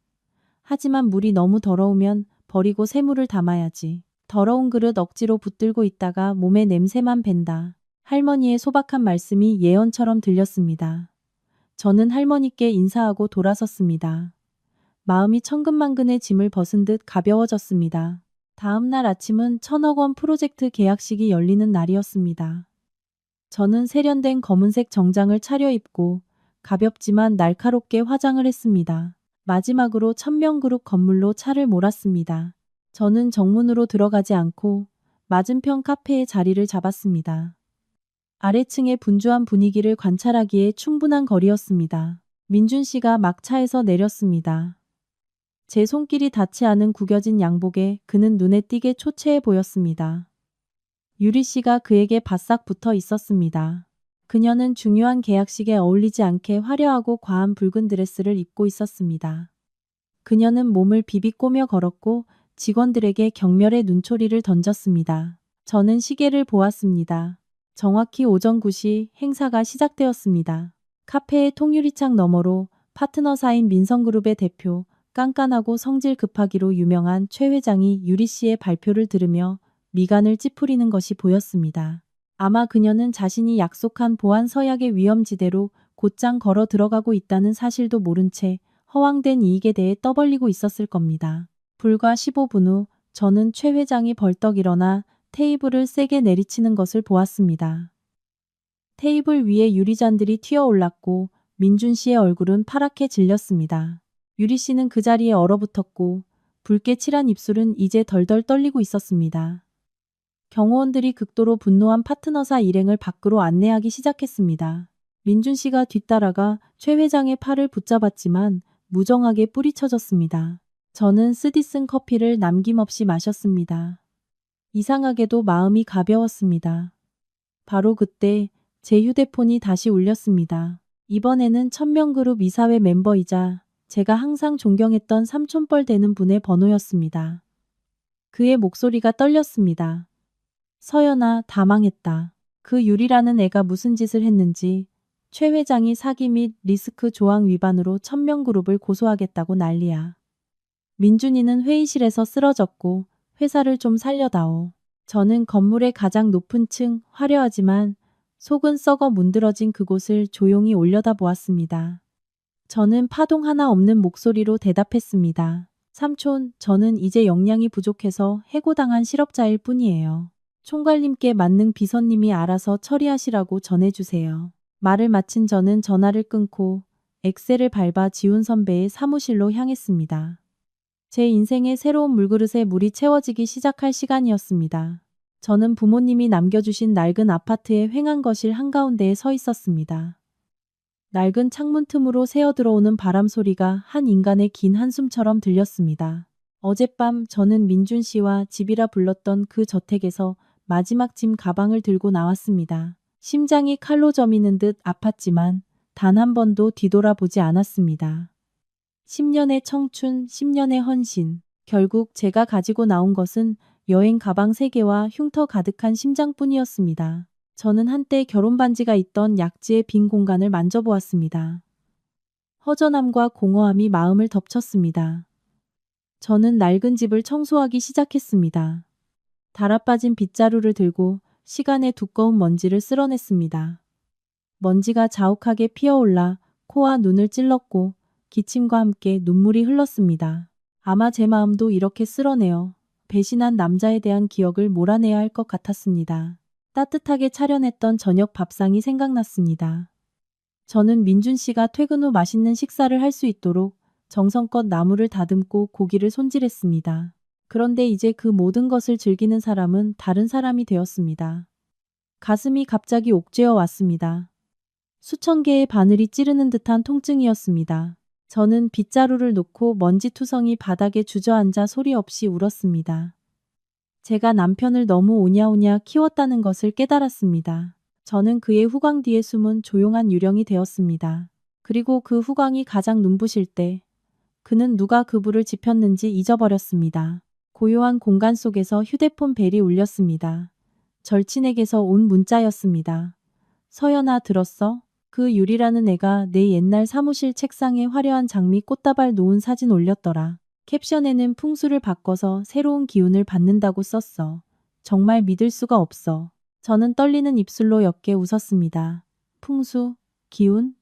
하지만 물이 너무 더러우면 버리고 새물을 담아야지. 더러운 그릇 억지로 붙들고 있다가 몸에 냄새만 밴다. 할머니의 소박한 말씀이 예언처럼 들렸습니다. 저는 할머니께 인사하고 돌아섰습니다. 마음이 천근만근의 짐을 벗은 듯 가벼워졌습니다. 다음 날 아침은 1,000억 원 프로젝트 계약식이 열리는 날이었습니다. 저는 세련된 검은색 정장을 차려입고 가볍지만 날카롭게 화장을 했습니다. 마지막으로 천명그룹 건물로 차를 몰았습니다. 저는 정문으로 들어가지 않고 맞은편 카페에 자리를 잡았습니다. 아래층의 분주한 분위기를 관찰하기에 충분한 거리였습니다. 민준 씨가 막 차에서 내렸습니다. 제 손길이 닿지 않은 구겨진 양복에 그는 눈에 띄게 초췌해 보였습니다. 유리 씨가 그에게 바싹 붙어 있었습니다. 그녀는 중요한 계약식에 어울리지 않게 화려하고 과한 붉은 드레스를 입고 있었습니다. 그녀는 몸을 비비꼬며 걸었고 직원들에게 격렬의 눈초리를 던졌습니다. 저는 시계를 보았습니다. 정확히 오전 9시 행사가 시작되었습니다. 카페의 통유리창 너머로 파트너사인 민성그룹의 대표, 깐깐하고 성질 급하기로 유명한 최 회장이 유리 씨의 발표를 들으며 미간을 찌푸리는 것이 보였습니다. 아마 그녀는 자신이 약속한 보안 서약의 위험지대로 곧장 걸어 들어가고 있다는 사실도 모른 채 허황된 이익에 대해 떠벌리고 있었을 겁니다. 불과 15분 후 저는 최 회장이 벌떡 일어나 테이블을 세게 내리치는 것을 보았습니다. 테이블 위에 유리잔들이 튀어 올랐고 민준 씨의 얼굴은 파랗게 질렸습니다. 유리 씨는 그 자리에 얼어붙었고 붉게 칠한 입술은 이제 덜덜 떨리고 있었습니다. 경호원들이 극도로 분노한 파트너사 일행을 밖으로 안내하기 시작했습니다. 민준 씨가 뒤따라가 최 회장의 팔을 붙잡았지만 무정하게 뿌리쳐졌습니다. 저는 쓰디 쓴 커피를 남김없이 마셨습니다. 이상하게도 마음이 가벼웠습니다. 바로 그때 제 휴대폰이 다시 울렸습니다. 이번에는 천명그룹 이사회 멤버이자 제가 항상 존경했던 삼촌뻘 되는 분의 번호였습니다. 그의 목소리가 떨렸습니다. 서연아, 다 망했다. 그 유리라는 애가 무슨 짓을 했는지 최 회장이 사기 및 리스크 조항 위반으로 천명그룹을 고소하겠다고 난리야. 민준이는 회의실에서 쓰러졌고 회사를 좀 살려다오. 저는 건물의 가장 높은 층, 화려하지만 속은 썩어 문드러진 그곳을 조용히 올려다보았습니다. 저는 파동 하나 없는 목소리로 대답했습니다. 삼촌, 저는 이제 역량이 부족해서 해고당한 실업자일 뿐이에요. 총괄님께 맞는 비서님이 알아서 처리하시라고 전해주세요. 말을 마친 저는 전화를 끊고 엑셀을 밟아 지훈 선배의 사무실로 향했습니다. 제 인생의 새로운 물그릇에 물이 채워지기 시작할 시간이었습니다. 저는 부모님이 남겨주신 낡은 아파트의 횡한 거실 한가운데에 서 있었습니다. 낡은 창문 틈으로 새어 들어오는 바람 소리가 한 인간의 긴 한숨처럼 들렸습니다. 어젯밤 저는 민준 씨와 집이라 불렀던 그 저택에서 마지막 짐 가방을 들고 나왔습니다. 심장이 칼로 저미는 듯 아팠지만 단 한 번도 뒤돌아보지 않았습니다. 10년의 청춘, 10년의 헌신. 결국 제가 가지고 나온 것은 여행 가방 3개와 흉터 가득한 심장뿐이었습니다. 저는 한때 결혼 반지가 있던 약지의 빈 공간을 만져보았습니다. 허전함과 공허함이 마음을 덮쳤습니다. 저는 낡은 집을 청소하기 시작했습니다. 달아빠진 빗자루를 들고 시간의 두꺼운 먼지를 쓸어냈습니다. 먼지가 자욱하게 피어올라 코와 눈을 찔렀고 기침과 함께 눈물이 흘렀습니다. 아마 제 마음도 이렇게 쓸어내어 배신한 남자에 대한 기억을 몰아내야 할 것 같았습니다. 따뜻하게 차려냈던 저녁 밥상이 생각났습니다. 저는 민준 씨가 퇴근 후 맛있는 식사를 할 수 있도록 정성껏 나무를 다듬고 고기를 손질했습니다. 그런데 이제 그 모든 것을 즐기는 사람은 다른 사람이 되었습니다. 가슴이 갑자기 옥죄어 왔습니다. 수천 개의 바늘이 찌르는 듯한 통증이었습니다. 저는 빗자루를 놓고 먼지투성이 바닥에 주저앉아 소리 없이 울었습니다. 제가 남편을 너무 오냐오냐 키웠다는 것을 깨달았습니다. 저는 그의 후광 뒤에 숨은 조용한 유령이 되었습니다. 그리고 그 후광이 가장 눈부실 때 그는 누가 그 불을 지폈는지 잊어버렸습니다. 고요한 공간 속에서 휴대폰 벨이 울렸습니다. 절친에게서 온 문자였습니다. 서연아 들었어? 그 유리라는 애가 내 옛날 사무실 책상에 화려한 장미 꽃다발 놓은 사진 올렸더라. 캡션에는 풍수를 바꿔서 새로운 기운을 받는다고 썼어. 정말 믿을 수가 없어. 저는 떨리는 입술로 옅게 웃었습니다. 풍수, 기운?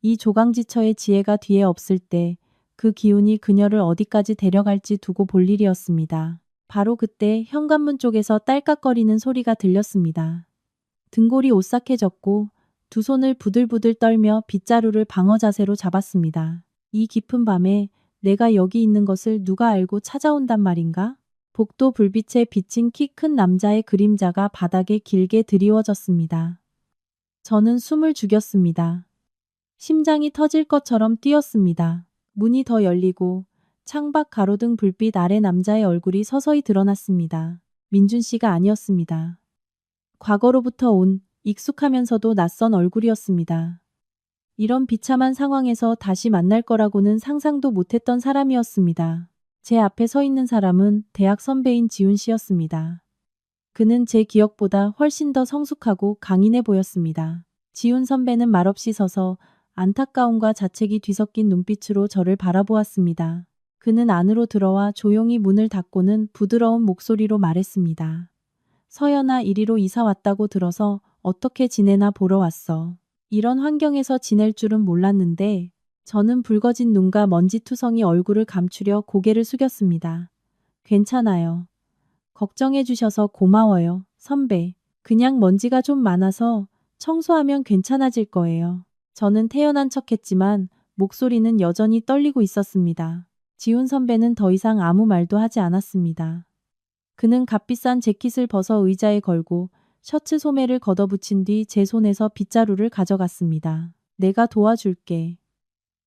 이 조강지처의 지혜가 뒤에 없을 때 그 기운이 그녀를 어디까지 데려갈지 두고 볼 일이었습니다. 바로 그때 현관문 쪽에서 딸깍거리는 소리가 들렸습니다. 등골이 오싹해졌고 두 손을 부들부들 떨며 빗자루를 방어 자세로 잡았습니다. 이 깊은 밤에 내가 여기 있는 것을 누가 알고 찾아온단 말인가? 복도 불빛에 비친 키 큰 남자의 그림자가 바닥에 길게 드리워졌습니다. 저는 숨을 죽였습니다. 심장이 터질 것처럼 뛰었습니다. 문이 더 열리고 창밖 가로등 불빛 아래 남자의 얼굴이 서서히 드러났습니다. 민준 씨가 아니었습니다. 과거로부터 온 익숙하면서도 낯선 얼굴이었습니다. 이런 비참한 상황에서 다시 만날 거라고는 상상도 못했던 사람이었습니다. 제 앞에 서 있는 사람은 대학 선배인 지훈 씨였습니다. 그는 제 기억보다 훨씬 더 성숙하고 강인해 보였습니다. 지훈 선배는 말없이 서서 안타까움과 자책이 뒤섞인 눈빛으로 저를 바라보았습니다. 그는 안으로 들어와 조용히 문을 닫고는 부드러운 목소리로 말했습니다. 서연아 이리로 이사 왔다고 들어서 어떻게 지내나 보러 왔어. 이런 환경에서 지낼 줄은 몰랐는데 저는 붉어진 눈과 먼지투성이 얼굴을 감추려 고개를 숙였습니다. 괜찮아요. 걱정해 주셔서 고마워요, 선배. 그냥 먼지가 좀 많아서 청소하면 괜찮아질 거예요. 저는 태연한 척했지만 목소리는 여전히 떨리고 있었습니다. 지훈 선배는 더 이상 아무 말도 하지 않았습니다. 그는 값비싼 재킷을 벗어 의자에 걸고 셔츠 소매를 걷어붙인 뒤 제 손에서 빗자루를 가져갔습니다. 내가 도와줄게.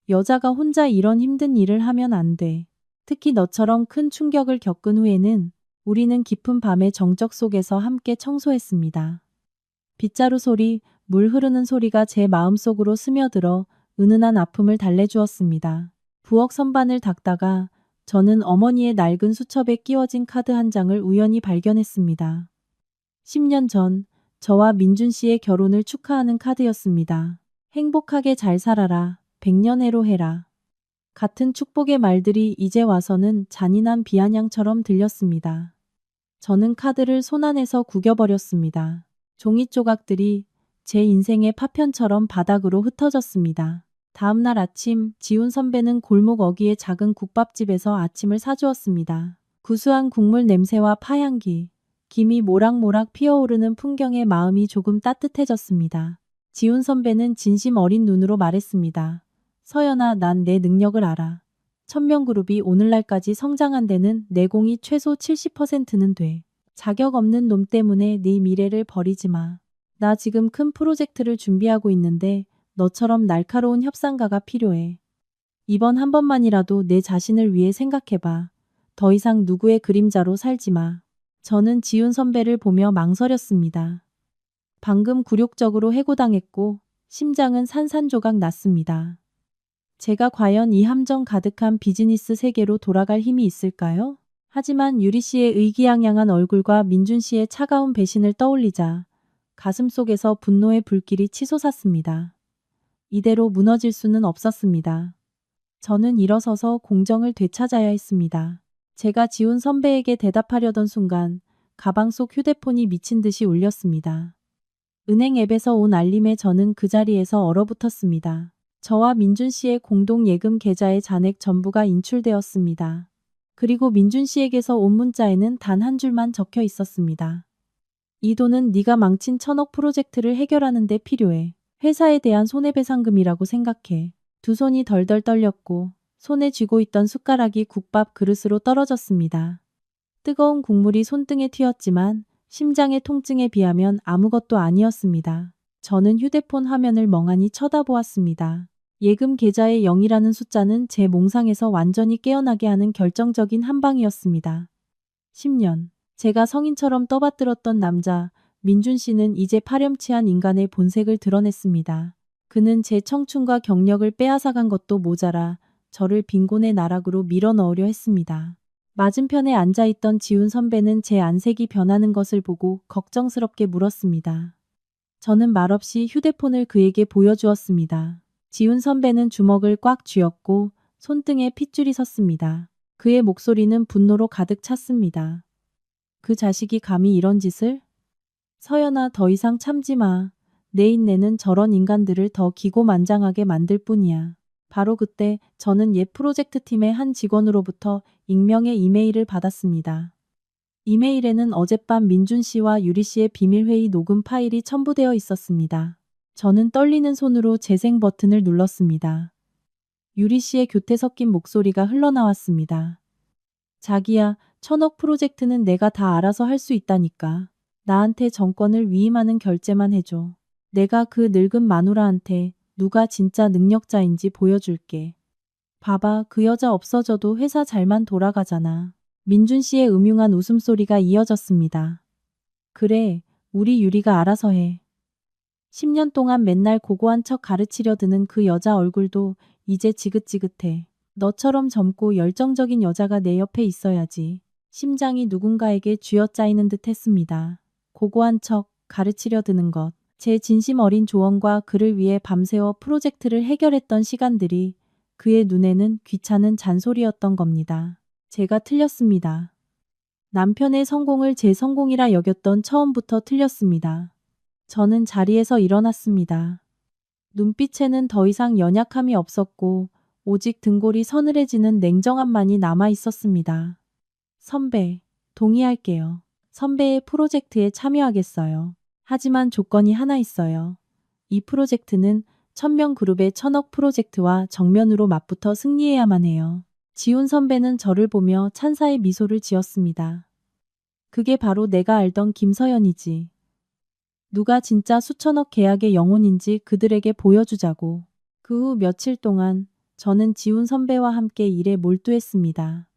여자가 혼자 이런 힘든 일을 하면 안 돼. 특히 너처럼 큰 충격을 겪은 후에는 우리는 깊은 밤의 정적 속에서 함께 청소했습니다. 빗자루 소리, 물 흐르는 소리가 제 마음속으로 스며들어 은은한 아픔을 달래주었습니다. 부엌 선반을 닦다가 저는 어머니의 낡은 수첩에 끼워진 카드 한 장을 우연히 발견했습니다. 10년 전 저와 민준 씨의 결혼을 축하하는 카드였습니다. 행복하게 잘 살아라. 100년해로 해라. 같은 축복의 말들이 이제 와서는 잔인한 비아냥처럼 들렸습니다. 저는 카드를 손안에서 구겨버렸습니다. 종이 조각들이 제 인생의 파편처럼 바닥으로 흩어졌습니다. 다음 날 아침 지훈 선배는 골목 어귀의 작은 국밥집에서 아침을 사주었습니다. 구수한 국물 냄새와 파향기, 김이 모락모락 피어오르는 풍경에 마음이 조금 따뜻해졌습니다. 지훈 선배는 진심 어린 눈으로 말했습니다. 서연아, 난 내 능력을 알아. 천명그룹이 오늘날까지 성장한 데는 내공이 최소 70%는 돼. 자격 없는 놈 때문에 네 미래를 버리지 마. 나 지금 큰 프로젝트를 준비하고 있는데 너처럼 날카로운 협상가가 필요해. 이번 한 번만이라도 내 자신을 위해 생각해봐. 더 이상 누구의 그림자로 살지 마. 저는 지훈 선배를 보며 망설였습니다. 방금 굴욕적으로 해고당했고 심장은 산산조각 났습니다. 제가 과연 이 함정 가득한 비즈니스 세계로 돌아갈 힘이 있을까요? 하지만 유리 씨의 의기양양한 얼굴과 민준 씨의 차가운 배신을 떠올리자 가슴 속에서 분노의 불길이 치솟았습니다. 이대로 무너질 수는 없었습니다. 저는 일어서서 공정을 되찾아야 했습니다. 제가 지훈 선배에게 대답하려던 순간 가방 속 휴대폰이 미친 듯이 울렸습니다. 은행 앱에서 온 알림에 저는 그 자리에서 얼어붙었습니다. 저와 민준 씨의 공동 예금 계좌의 잔액 전부가 인출되었습니다. 그리고 민준 씨에게서 온 문자에는 단 한 줄만 적혀 있었습니다. 이 돈은 네가 망친 1000억 프로젝트를 해결하는 데 필요해. 회사에 대한 손해배상금이라고 생각해. 두 손이 덜덜 떨렸고 손에 쥐고 있던 숟가락이 국밥 그릇으로 떨어졌습니다. 뜨거운 국물이 손등에 튀었지만 심장의 통증에 비하면 아무것도 아니었습니다. 저는 휴대폰 화면을 멍하니 쳐다보았습니다. 예금 계좌의 0이라는 숫자는 제 몽상에서 완전히 깨어나게 하는 결정적인 한 방이었습니다. 10년. 제가 성인처럼 떠받들었던 남자, 민준 씨는 이제 파렴치한 인간의 본색을 드러냈습니다. 그는 제 청춘과 경력을 빼앗아간 것도 모자라 저를 빈곤의 나락으로 밀어넣으려 했습니다. 맞은편에 앉아있던 지훈 선배는 제 안색이 변하는 것을 보고 걱정스럽게 물었습니다. 저는 말없이 휴대폰을 그에게 보여주었습니다. 지훈 선배는 주먹을 꽉 쥐었고 손등에 핏줄이 섰습니다. 그의 목소리는 분노로 가득 찼습니다. 그 자식이 감히 이런 짓을? 서연아, 더 이상 참지 마. 내 인내는 저런 인간들을 더 기고만장하게 만들 뿐이야. 바로 그때 저는 옛 프로젝트 팀의 한 직원으로부터 익명의 이메일을 받았습니다. 이메일에는 어젯밤 민준 씨와 유리 씨의 비밀회의 녹음 파일이 첨부되어 있었습니다. 저는 떨리는 손으로 재생 버튼을 눌렀습니다. 유리 씨의 교태 섞인 목소리가 흘러나왔습니다. 자기야, 1000억 프로젝트는 내가 다 알아서 할 수 있다니까. 나한테 정권을 위임하는 결제만 해줘. 내가 그 늙은 마누라한테 누가 진짜 능력자인지 보여줄게. 봐봐, 그 여자 없어져도 회사 잘만 돌아가잖아. 민준 씨의 음흉한 웃음소리가 이어졌습니다. 그래, 우리 유리가 알아서 해. 10년 동안 맨날 고고한 척 가르치려 드는 그 여자 얼굴도 이제 지긋지긋해. 너처럼 젊고 열정적인 여자가 내 옆에 있어야지. 심장이 누군가에게 쥐어짜이는 듯 했습니다. 고고한 척 가르치려 드는 것. 제 진심 어린 조언과 그를 위해 밤새워 프로젝트를 해결했던 시간들이 그의 눈에는 귀찮은 잔소리였던 겁니다. 제가 틀렸습니다. 남편의 성공을 제 성공이라 여겼던 처음부터 틀렸습니다. 저는 자리에서 일어났습니다. 눈빛에는 더 이상 연약함이 없었고 오직 등골이 서늘해지는 냉정함만이 남아 있었습니다. 선배, 동의할게요. 선배의 프로젝트에 참여하겠어요. 하지만 조건이 하나 있어요. 이 프로젝트는 1000명 그룹의 1000억 프로젝트와 정면으로 맞붙어 승리해야만 해요. 지훈 선배는 저를 보며 찬사의 미소를 지었습니다. 그게 바로 내가 알던 김서연이지. 누가 진짜 수천억 계약의 영혼인지 그들에게 보여주자고. 그 후 며칠 동안 저는 지훈 선배와 함께 일에 몰두했습니다.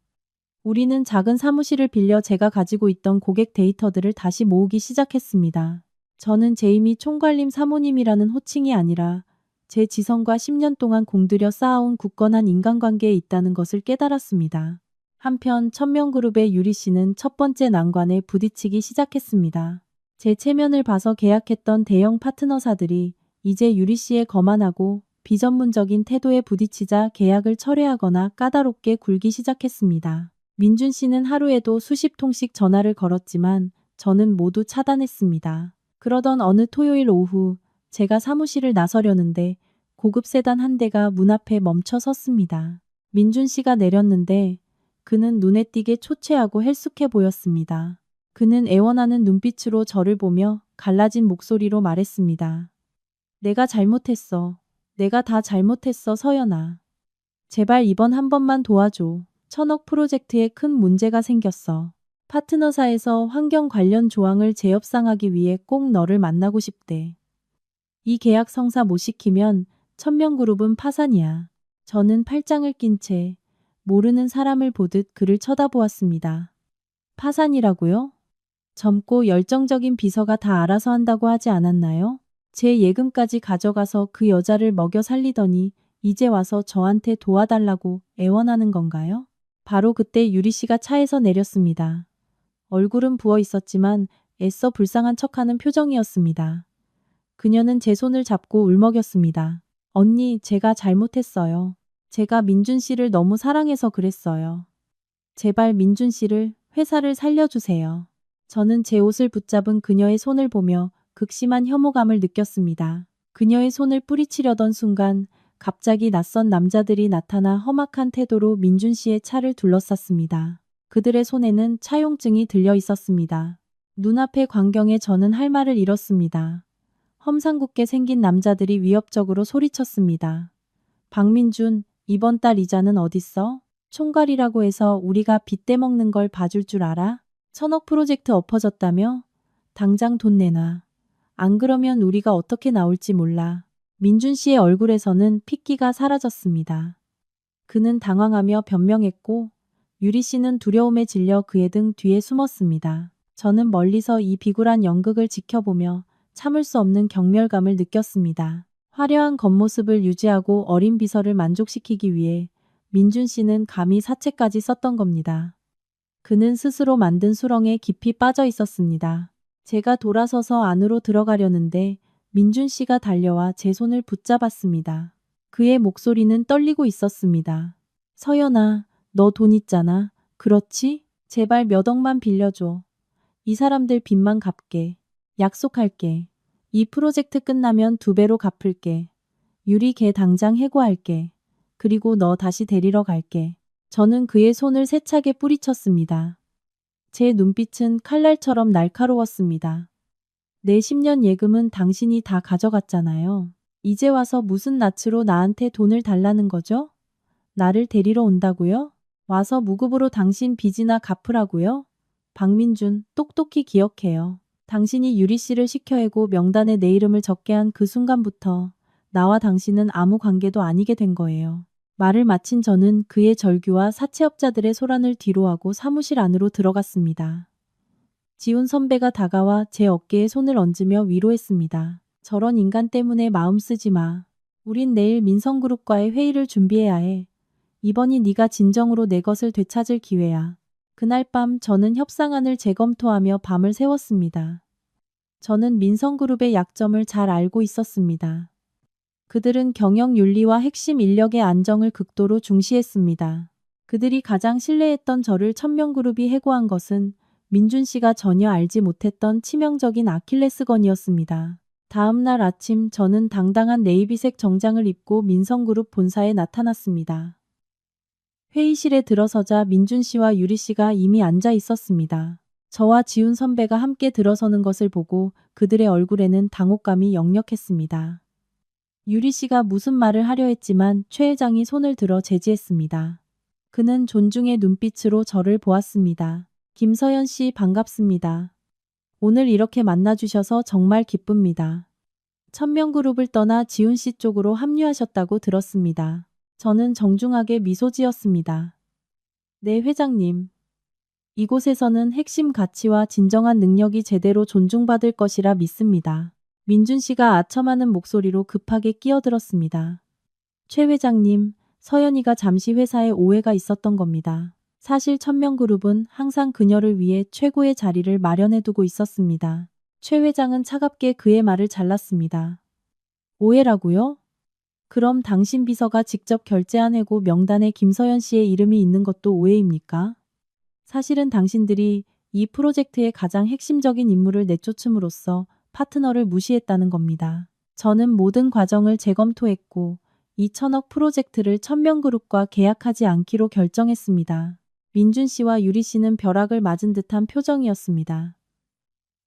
우리는 작은 사무실을 빌려 제가 가지고 있던 고객 데이터들을 다시 모으기 시작했습니다. 저는 제이미 총괄님 사모님이라는 호칭이 아니라 제 지성과 10년 동안 공들여 쌓아온 굳건한 인간관계에 있다는 것을 깨달았습니다. 한편 1000명 그룹의 유리 씨는 첫 번째 난관에 부딪히기 시작했습니다. 제 체면을 봐서 계약했던 대형 파트너사들이 이제 유리 씨의 거만하고 비전문적인 태도에 부딪히자 계약을 철회하거나 까다롭게 굴기 시작했습니다. 민준 씨는 하루에도 수십 통씩 전화를 걸었지만 저는 모두 차단했습니다. 그러던 어느 토요일 오후 제가 사무실을 나서려는데 고급 세단 한 대가 문 앞에 멈춰 섰습니다. 민준 씨가 내렸는데 그는 눈에 띄게 초췌하고 헬쑥해 보였습니다. 그는 애원하는 눈빛으로 저를 보며 갈라진 목소리로 말했습니다. 내가 잘못했어. 내가 다 잘못했어, 서연아. 제발 이번 한 번만 도와줘. 1000억 프로젝트에 큰 문제가 생겼어. 파트너사에서 환경 관련 조항을 재협상하기 위해 꼭 너를 만나고 싶대. 이 계약 성사 못 시키면 1000명 그룹은 파산이야. 저는 팔짱을 낀 채 모르는 사람을 보듯 그를 쳐다보았습니다. 파산이라고요? 젊고 열정적인 비서가 다 알아서 한다고 하지 않았나요? 제 예금까지 가져가서 그 여자를 먹여 살리더니 이제 와서 저한테 도와달라고 애원하는 건가요? 바로 그때 유리 씨가 차에서 내렸습니다. 얼굴은 부어 있었지만 애써 불쌍한 척하는 표정이었습니다. 그녀는 제 손을 잡고 울먹였습니다. 언니, 제가 잘못했어요. 제가 민준 씨를 너무 사랑해서 그랬어요. 제발 민준 씨를, 회사를 살려주세요. 저는 제 옷을 붙잡은 그녀의 손을 보며 극심한 혐오감을 느꼈습니다. 그녀의 손을 뿌리치려던 순간 갑자기 낯선 남자들이 나타나 험악한 태도로 민준 씨의 차를 둘러쌌습니다. 그들의 손에는 차용증이 들려 있었습니다. 눈앞의 광경에 저는 할 말을 잃었습니다. 험상궂게 생긴 남자들이 위협적으로 소리쳤습니다. 박민준, 이번 달 이자는 어딨어? 총괄이라고 해서 우리가 빚대 먹는 걸 봐줄 줄 알아? 1,000억 프로젝트 엎어졌다며? 당장 돈 내놔. 안 그러면 우리가 어떻게 나올지 몰라. 민준 씨의 얼굴에서는 핏기가 사라졌습니다. 그는 당황하며 변명했고 유리 씨는 두려움에 질려 그의 등 뒤에 숨었습니다. 저는 멀리서 이 비굴한 연극을 지켜보며 참을 수 없는 경멸감을 느꼈습니다. 화려한 겉모습을 유지하고 어린 비서를 만족시키기 위해 민준 씨는 감히 사채까지 썼던 겁니다. 그는 스스로 만든 수렁에 깊이 빠져 있었습니다. 제가 돌아서서 안으로 들어가려는데 민준 씨가 달려와 제 손을 붙잡았습니다. 그의 목소리는 떨리고 있었습니다. 서연아, 너 돈 있잖아. 그렇지? 제발 몇 억만 빌려줘. 이 사람들 빚만 갚게. 약속할게. 이 프로젝트 끝나면 2배로 갚을게. 유리 걔 당장 해고할게. 그리고 너 다시 데리러 갈게. 저는 그의 손을 세차게 뿌리쳤습니다. 제 눈빛은 칼날처럼 날카로웠습니다. 내 10년 예금은 당신이 다 가져갔잖아요. 이제 와서 무슨 낯으로 나한테 돈을 달라는 거죠? 나를 데리러 온다고요? 와서 무급으로 당신 빚이나 갚으라고요? 박민준, 똑똑히 기억해요. 당신이 유리 씨를 시켜해고 명단에 내 이름을 적게 한 그 순간부터 나와 당신은 아무 관계도 아니게 된 거예요. 말을 마친 저는 그의 절규와 사채업자들의 소란을 뒤로하고 사무실 안으로 들어갔습니다. 지훈 선배가 다가와 제 어깨에 손을 얹으며 위로했습니다. 저런 인간 때문에 마음 쓰지 마. 우린 내일 민성그룹과의 회의를 준비해야 해. 이번이 네가 진정으로 내 것을 되찾을 기회야. 그날 밤 저는 협상안을 재검토하며 밤을 새웠습니다. 저는 민성그룹의 약점을 잘 알고 있었습니다. 그들은 경영 윤리와 핵심 인력의 안정을 극도로 중시했습니다. 그들이 가장 신뢰했던 저를 천명그룹이 해고한 것은 민준 씨가 전혀 알지 못했던 치명적인 아킬레스건이었습니다. 다음 날 아침 저는 당당한 네이비색 정장을 입고 민성그룹 본사에 나타났습니다. 회의실에 들어서자 민준 씨와 유리 씨가 이미 앉아 있었습니다. 저와 지훈 선배가 함께 들어서는 것을 보고 그들의 얼굴에는 당혹감이 역력했습니다. 유리 씨가 무슨 말을 하려 했지만 최 회장이 손을 들어 제지했습니다. 그는 존중의 눈빛으로 저를 보았습니다. 김서연 씨 반갑습니다. 오늘 이렇게 만나주셔서 정말 기쁩니다. 천명그룹을 떠나 지훈 씨 쪽으로 합류하셨다고 들었습니다. 저는 정중하게 미소 지었습니다. 네, 회장님. 이곳에서는 핵심 가치와 진정한 능력이 제대로 존중받을 것이라 믿습니다. 민준 씨가 아첨하는 목소리로 급하게 끼어들었습니다. 최 회장님, 서연이가 잠시 회사에 오해가 있었던 겁니다. 사실 천명그룹은 항상 그녀를 위해 최고의 자리를 마련해두고 있었습니다. 최 회장은 차갑게 그의 말을 잘랐습니다. 오해라고요? 그럼 당신 비서가 직접 결제한 해고 명단에 김서연 씨의 이름이 있는 것도 오해입니까? 사실은 당신들이 이 프로젝트의 가장 핵심적인 임무를 내쫓음으로써 파트너를 무시했다는 겁니다. 저는 모든 과정을 재검토했고 2,000억 프로젝트를 천명그룹과 계약하지 않기로 결정했습니다. 민준 씨와 유리 씨는 벼락을 맞은 듯한 표정이었습니다.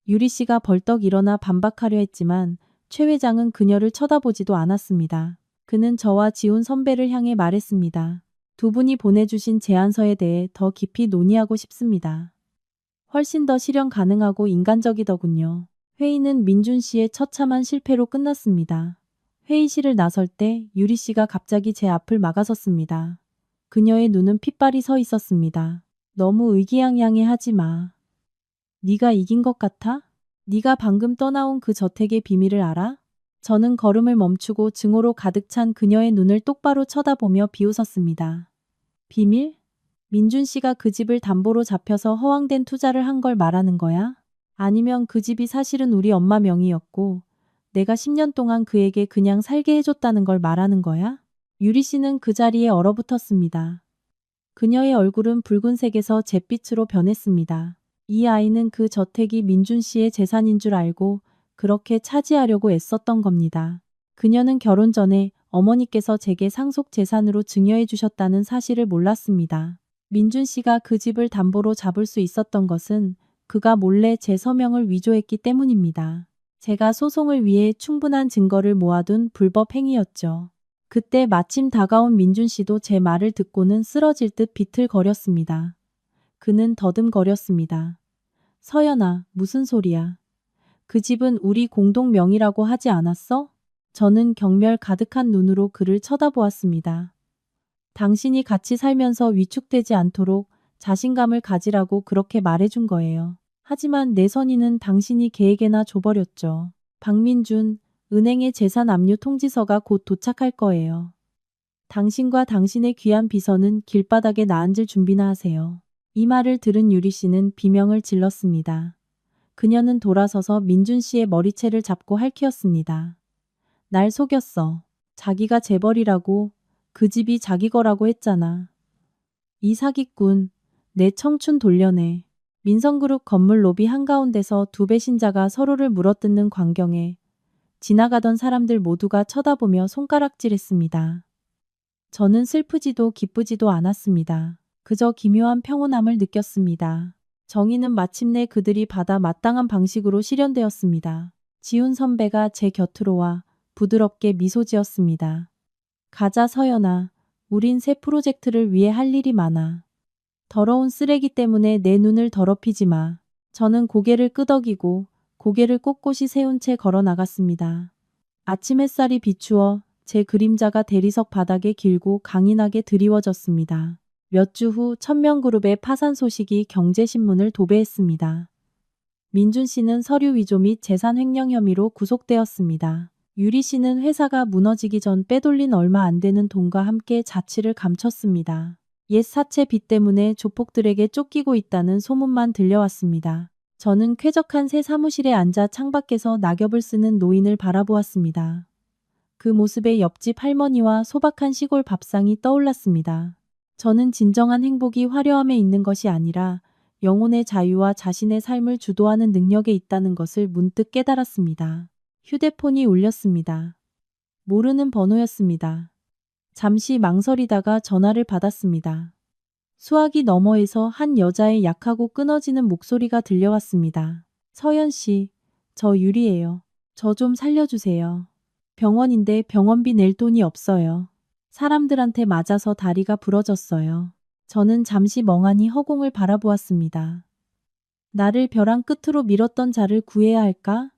유리 씨가 벌떡 일어나 반박하려 했지만 최 회장은 그녀를 쳐다보지도 않았습니다. 그는 저와 지훈 선배를 향해 말했습니다. 두 분이 보내주신 제안서에 대해 더 깊이 논의하고 싶습니다. 훨씬 더 실현 가능하고 인간적이더군요. 회의는 민준 씨의 처참한 실패로 끝났습니다. 회의실을 나설 때 유리 씨가 갑자기 제 앞을 막아섰습니다. 그녀의 눈은 핏발이 서 있었습니다. 너무 의기양양해 하지 마. 네가 이긴 것 같아? 네가 방금 떠나온 그 저택의 비밀을 알아? 저는 걸음을 멈추고 증오로 가득 찬 그녀의 눈을 똑바로 쳐다보며 비웃었습니다. 비밀? 민준 씨가 그 집을 담보로 잡혀서 허황된 투자를 한 걸 말하는 거야? 아니면 그 집이 사실은 우리 엄마 명의였고 내가 10년 동안 그에게 그냥 살게 해줬다는 걸 말하는 거야? 유리 씨는 그 자리에 얼어붙었습니다. 그녀의 얼굴은 붉은색에서 잿빛으로 변했습니다. 이 아이는 그 저택이 민준 씨의 재산인 줄 알고 그렇게 차지하려고 애썼던 겁니다. 그녀는 결혼 전에 어머니께서 제게 상속 재산으로 증여해 주셨다는 사실을 몰랐습니다. 민준 씨가 그 집을 담보로 잡을 수 있었던 것은 그가 몰래 제 서명을 위조했기 때문입니다. 제가 소송을 위해 충분한 증거를 모아둔 불법 행위였죠. 그때 마침 다가온 민준 씨도 제 말을 듣고는 쓰러질 듯 비틀거렸습니다. 그는 더듬거렸습니다. 서연아, 무슨 소리야? 그 집은 우리 공동 명의라고 하지 않았어? 저는 경멸 가득한 눈으로 그를 쳐다보았습니다. 당신이 같이 살면서 위축되지 않도록 자신감을 가지라고 그렇게 말해준 거예요. 하지만 내 선의는 당신이 걔에게나 줘버렸죠. 박민준, 은행의 재산 압류 통지서가 곧 도착할 거예요. 당신과 당신의 귀한 비서는 길바닥에 나앉을 준비나 하세요. 이 말을 들은 유리 씨는 비명을 질렀습니다. 그녀는 돌아서서 민준 씨의 머리채를 잡고 할퀴었습니다. 날 속였어. 자기가 재벌이라고, 그 집이 자기 거라고 했잖아. 이 사기꾼, 내 청춘 돌려내. 민성그룹 건물 로비 한가운데서 두 배신자가 서로를 물어뜯는 광경에 지나가던 사람들 모두가 쳐다보며 손가락질했습니다. 저는 슬프지도 기쁘지도 않았습니다. 그저 기묘한 평온함을 느꼈습니다. 정의는 마침내 그들이 받아 마땅한 방식으로 실현되었습니다. 지훈 선배가 제 곁으로 와 부드럽게 미소 지었습니다. 가자 서연아. 우린 새 프로젝트를 위해 할 일이 많아. 더러운 쓰레기 때문에 내 눈을 더럽히지 마. 저는 고개를 끄덕이고 고개를 꼿꼿이 세운 채 걸어 나갔습니다. 아침 햇살이 비추어 제 그림자가 대리석 바닥에 길고 강인하게 드리워졌습니다. 몇 주 후 천명그룹의 파산 소식이 경제신문을 도배했습니다. 민준 씨는 서류 위조 및 재산 횡령 혐의로 구속되었습니다. 유리 씨는 회사가 무너지기 전 빼돌린 얼마 안 되는 돈과 함께 자취를 감췄습니다. 옛 사채 빚 때문에 조폭들에게 쫓기고 있다는 소문만 들려왔습니다. 저는 쾌적한 새 사무실에 앉아 창밖에서 낙엽을 쓰는 노인을 바라보았습니다. 그 모습에 옆집 할머니와 소박한 시골 밥상이 떠올랐습니다. 저는 진정한 행복이 화려함에 있는 것이 아니라 영혼의 자유와 자신의 삶을 주도하는 능력에 있다는 것을 문득 깨달았습니다. 휴대폰이 울렸습니다. 모르는 번호였습니다. 잠시 망설이다가 전화를 받았습니다. 수화기 너머에서 한 여자의 약하고 끊어지는 목소리가 들려왔습니다. 서연 씨, 저 유리예요. 저 좀 살려주세요. 병원인데 병원비 낼 돈이 없어요. 사람들한테 맞아서 다리가 부러졌어요. 저는 잠시 멍하니 허공을 바라보았습니다. 나를 벼랑 끝으로 밀었던 자를 구해야 할까?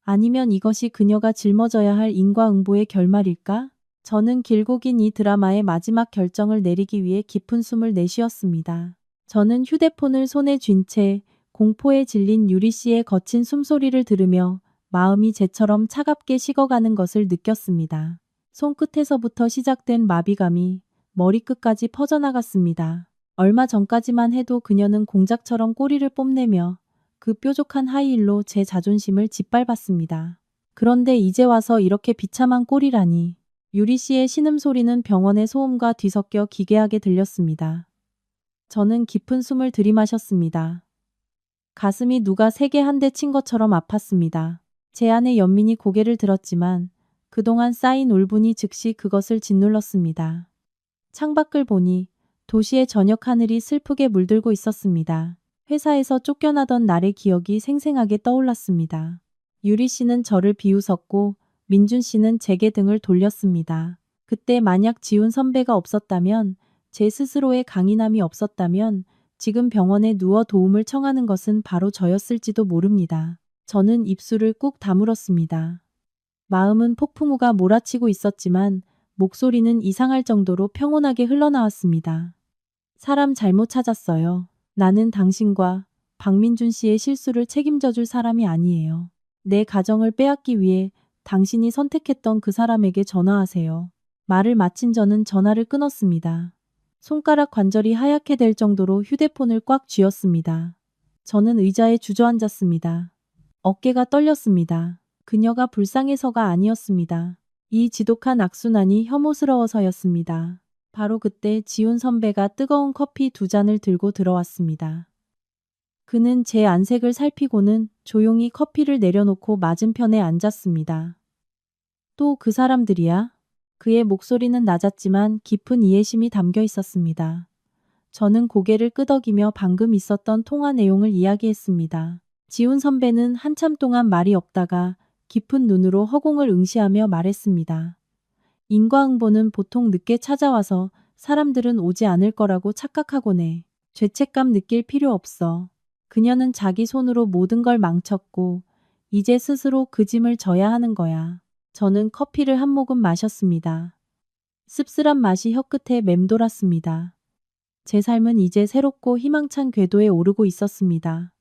아니면 이것이 그녀가 짊어져야 할 인과응보의 결말일까? 저는 길고 긴 이 드라마의 마지막 결정을 내리기 위해 깊은 숨을 내쉬었습니다. 저는 휴대폰을 손에 쥔 채 공포에 질린 유리 씨의 거친 숨소리를 들으며 마음이 재처럼 차갑게 식어가는 것을 느꼈습니다. 손끝에서부터 시작된 마비감이 머리끝까지 퍼져나갔습니다. 얼마 전까지만 해도 그녀는 공작처럼 꼬리를 뽐내며 그 뾰족한 하이힐로 제 자존심을 짓밟았습니다. 그런데 이제 와서 이렇게 비참한 꼴이라니. 유리 씨의 신음소리는 병원의 소음과 뒤섞여 기괴하게 들렸습니다. 저는 깊은 숨을 들이마셨습니다. 가슴이 누가 세게 한 대 친 것처럼 아팠습니다. 제 아내 연민이 고개를 들었지만 그동안 쌓인 울분이 즉시 그것을 짓눌렀습니다. 창밖을 보니 도시의 저녁 하늘이 슬프게 물들고 있었습니다. 회사에서 쫓겨나던 날의 기억이 생생하게 떠올랐습니다. 유리 씨는 저를 비웃었고 민준 씨는 제게 등을 돌렸습니다. 그때 만약 지훈 선배가 없었다면, 제 스스로의 강인함이 없었다면 지금 병원에 누워 도움을 청하는 것은 바로 저였을지도 모릅니다. 저는 입술을 꾹 다물었습니다. 마음은 폭풍우가 몰아치고 있었지만 목소리는 이상할 정도로 평온하게 흘러나왔습니다. 사람 잘못 찾았어요. 나는 당신과 박민준 씨의 실수를 책임져줄 사람이 아니에요. 내 가정을 빼앗기 위해 당신이 선택했던 그 사람에게 전화하세요. 말을 마친 저는 전화를 끊었습니다. 손가락 관절이 하얗게 될 정도로 휴대폰을 꽉 쥐었습니다. 저는 의자에 주저앉았습니다. 어깨가 떨렸습니다. 그녀가 불쌍해서가 아니었습니다. 이 지독한 악순환이 혐오스러워서였습니다. 바로 그때 지훈 선배가 뜨거운 커피 2잔을 들고 들어왔습니다. 그는 제 안색을 살피고는 조용히 커피를 내려놓고 맞은편에 앉았습니다. 또 그 사람들이야? 그의 목소리는 낮았지만 깊은 이해심이 담겨 있었습니다. 저는 고개를 끄덕이며 방금 있었던 통화 내용을 이야기했습니다. 지훈 선배는 한참 동안 말이 없다가 깊은 눈으로 허공을 응시하며 말했습니다. 인과응보는 보통 늦게 찾아와서 사람들은 오지 않을 거라고 착각하곤 해. 죄책감 느낄 필요 없어. 그녀는 자기 손으로 모든 걸 망쳤고 이제 스스로 그 짐을 져야 하는 거야. 저는 커피를 한 모금 마셨습니다. 씁쓸한 맛이 혀끝에 맴돌았습니다. 제 삶은 이제 새롭고 희망찬 궤도에 오르고 있었습니다.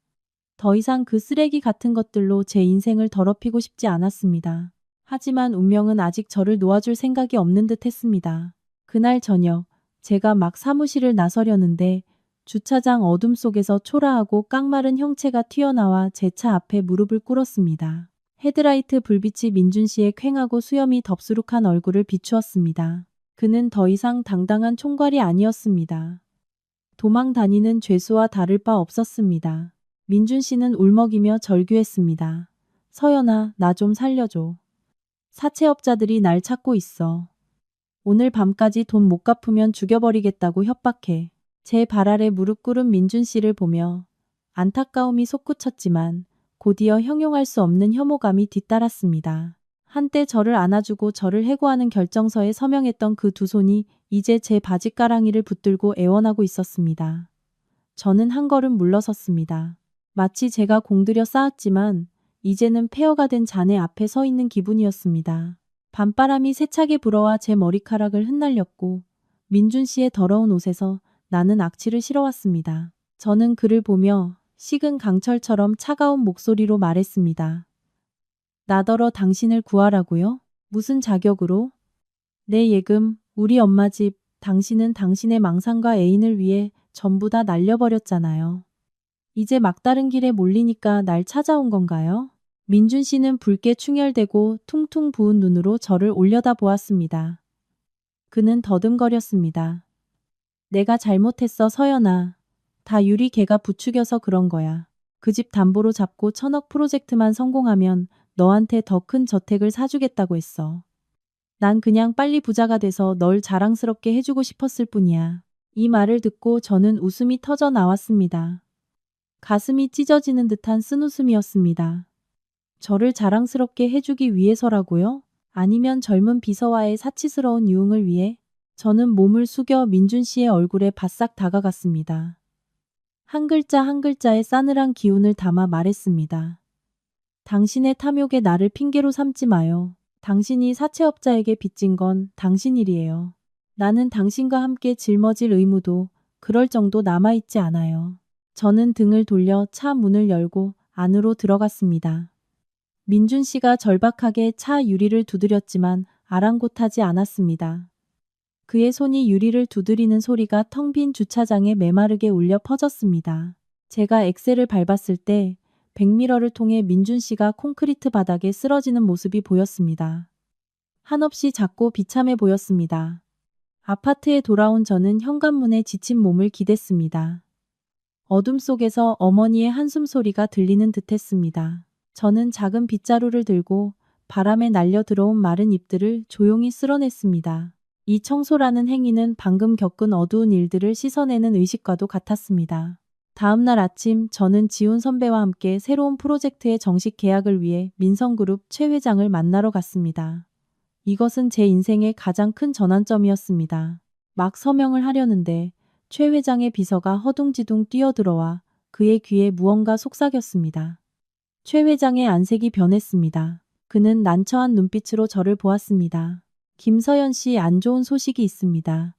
더 이상 그 쓰레기 같은 것들로 제 인생을 더럽히고 싶지 않았습니다. 하지만 운명은 아직 저를 놓아줄 생각이 없는 듯 했습니다. 그날 저녁, 제가 막 사무실을 나서려는데 주차장 어둠 속에서 초라하고 깡마른 형체가 튀어나와 제 차 앞에 무릎을 꿇었습니다. 헤드라이트 불빛이 민준 씨의 퀭하고 수염이 덥수룩한 얼굴을 비추었습니다. 그는 더 이상 당당한 총괄이 아니었습니다. 도망 다니는 죄수와 다를 바 없었습니다. 민준 씨는 울먹이며 절규했습니다. 서연아, 나 좀 살려줘. 사채업자들이 날 찾고 있어. 오늘 밤까지 돈 못 갚으면 죽여버리겠다고 협박해. 제 발 아래 무릎 꿇은 민준 씨를 보며 안타까움이 솟구쳤지만 곧이어 형용할 수 없는 혐오감이 뒤따랐습니다. 한때 저를 안아주고 저를 해고하는 결정서에 서명했던 그 두 손이 이제 제 바짓가랑이를 붙들고 애원하고 있었습니다. 저는 한 걸음 물러섰습니다. 마치 제가 공들여 쌓았지만 이제는 폐허가 된 잔해 앞에 서 있는 기분이었습니다. 밤바람이 세차게 불어와 제 머리카락을 흩날렸고 민준 씨의 더러운 옷에서 나는 악취를 실어왔습니다. 저는 그를 보며 식은 강철처럼 차가운 목소리로 말했습니다. 나더러 당신을 구하라고요? 무슨 자격으로? 내 예금, 우리 엄마 집, 당신은 당신의 망상과 애인을 위해 전부 다 날려버렸잖아요. 이제 막다른 길에 몰리니까 날 찾아온 건가요? 민준 씨는 붉게 충혈되고 퉁퉁 부은 눈으로 저를 올려다 보았습니다. 그는 더듬거렸습니다. 내가 잘못했어, 서연아. 다 유리 걔가 부추겨서 그런 거야. 그 집 담보로 잡고 1,000억 프로젝트만 성공하면 너한테 더 큰 저택을 사주겠다고 했어. 난 그냥 빨리 부자가 돼서 널 자랑스럽게 해주고 싶었을 뿐이야. 이 말을 듣고 저는 웃음이 터져 나왔습니다. 가슴이 찢어지는 듯한 쓴웃음이었습니다. 저를 자랑스럽게 해주기 위해서라고요? 아니면 젊은 비서와의 사치스러운 유흥을 위해? 저는 몸을 숙여 민준 씨의 얼굴에 바싹 다가갔습니다. 한 글자 한 글자에 싸늘한 기운을 담아 말했습니다. 당신의 탐욕에 나를 핑계로 삼지 마요. 당신이 사채업자에게 빚진 건 당신 일이에요. 나는 당신과 함께 짊어질 의무도 그럴 정도 남아있지 않아요. 저는 등을 돌려 차 문을 열고 안으로 들어갔습니다. 민준 씨가 절박하게 차 유리를 두드렸지만 아랑곳하지 않았습니다. 그의 손이 유리를 두드리는 소리가 텅 빈 주차장에 메마르게 울려 퍼졌습니다. 제가 엑셀을 밟았을 때 백미러를 통해 민준 씨가 콘크리트 바닥에 쓰러지는 모습이 보였습니다. 한없이 작고 비참해 보였습니다. 아파트에 돌아온 저는 현관문에 지친 몸을 기댔습니다. 어둠 속에서 어머니의 한숨 소리가 들리는 듯했습니다. 저는 작은 빗자루를 들고 바람에 날려 들어온 마른 잎들을 조용히 쓸어냈습니다. 이 청소라는 행위는 방금 겪은 어두운 일들을 씻어내는 의식과도 같았습니다. 다음 날 아침 저는 지훈 선배와 함께 새로운 프로젝트의 정식 계약을 위해 민성그룹 최 회장을 만나러 갔습니다. 이것은 제 인생의 가장 큰 전환점이었습니다. 막 서명을 하려는데 최 회장의 비서가 허둥지둥 뛰어들어와 그의 귀에 무언가 속삭였습니다. 최 회장의 안색이 변했습니다. 그는 난처한 눈빛으로 저를 보았습니다. 김서연 씨, 안 좋은 소식이 있습니다.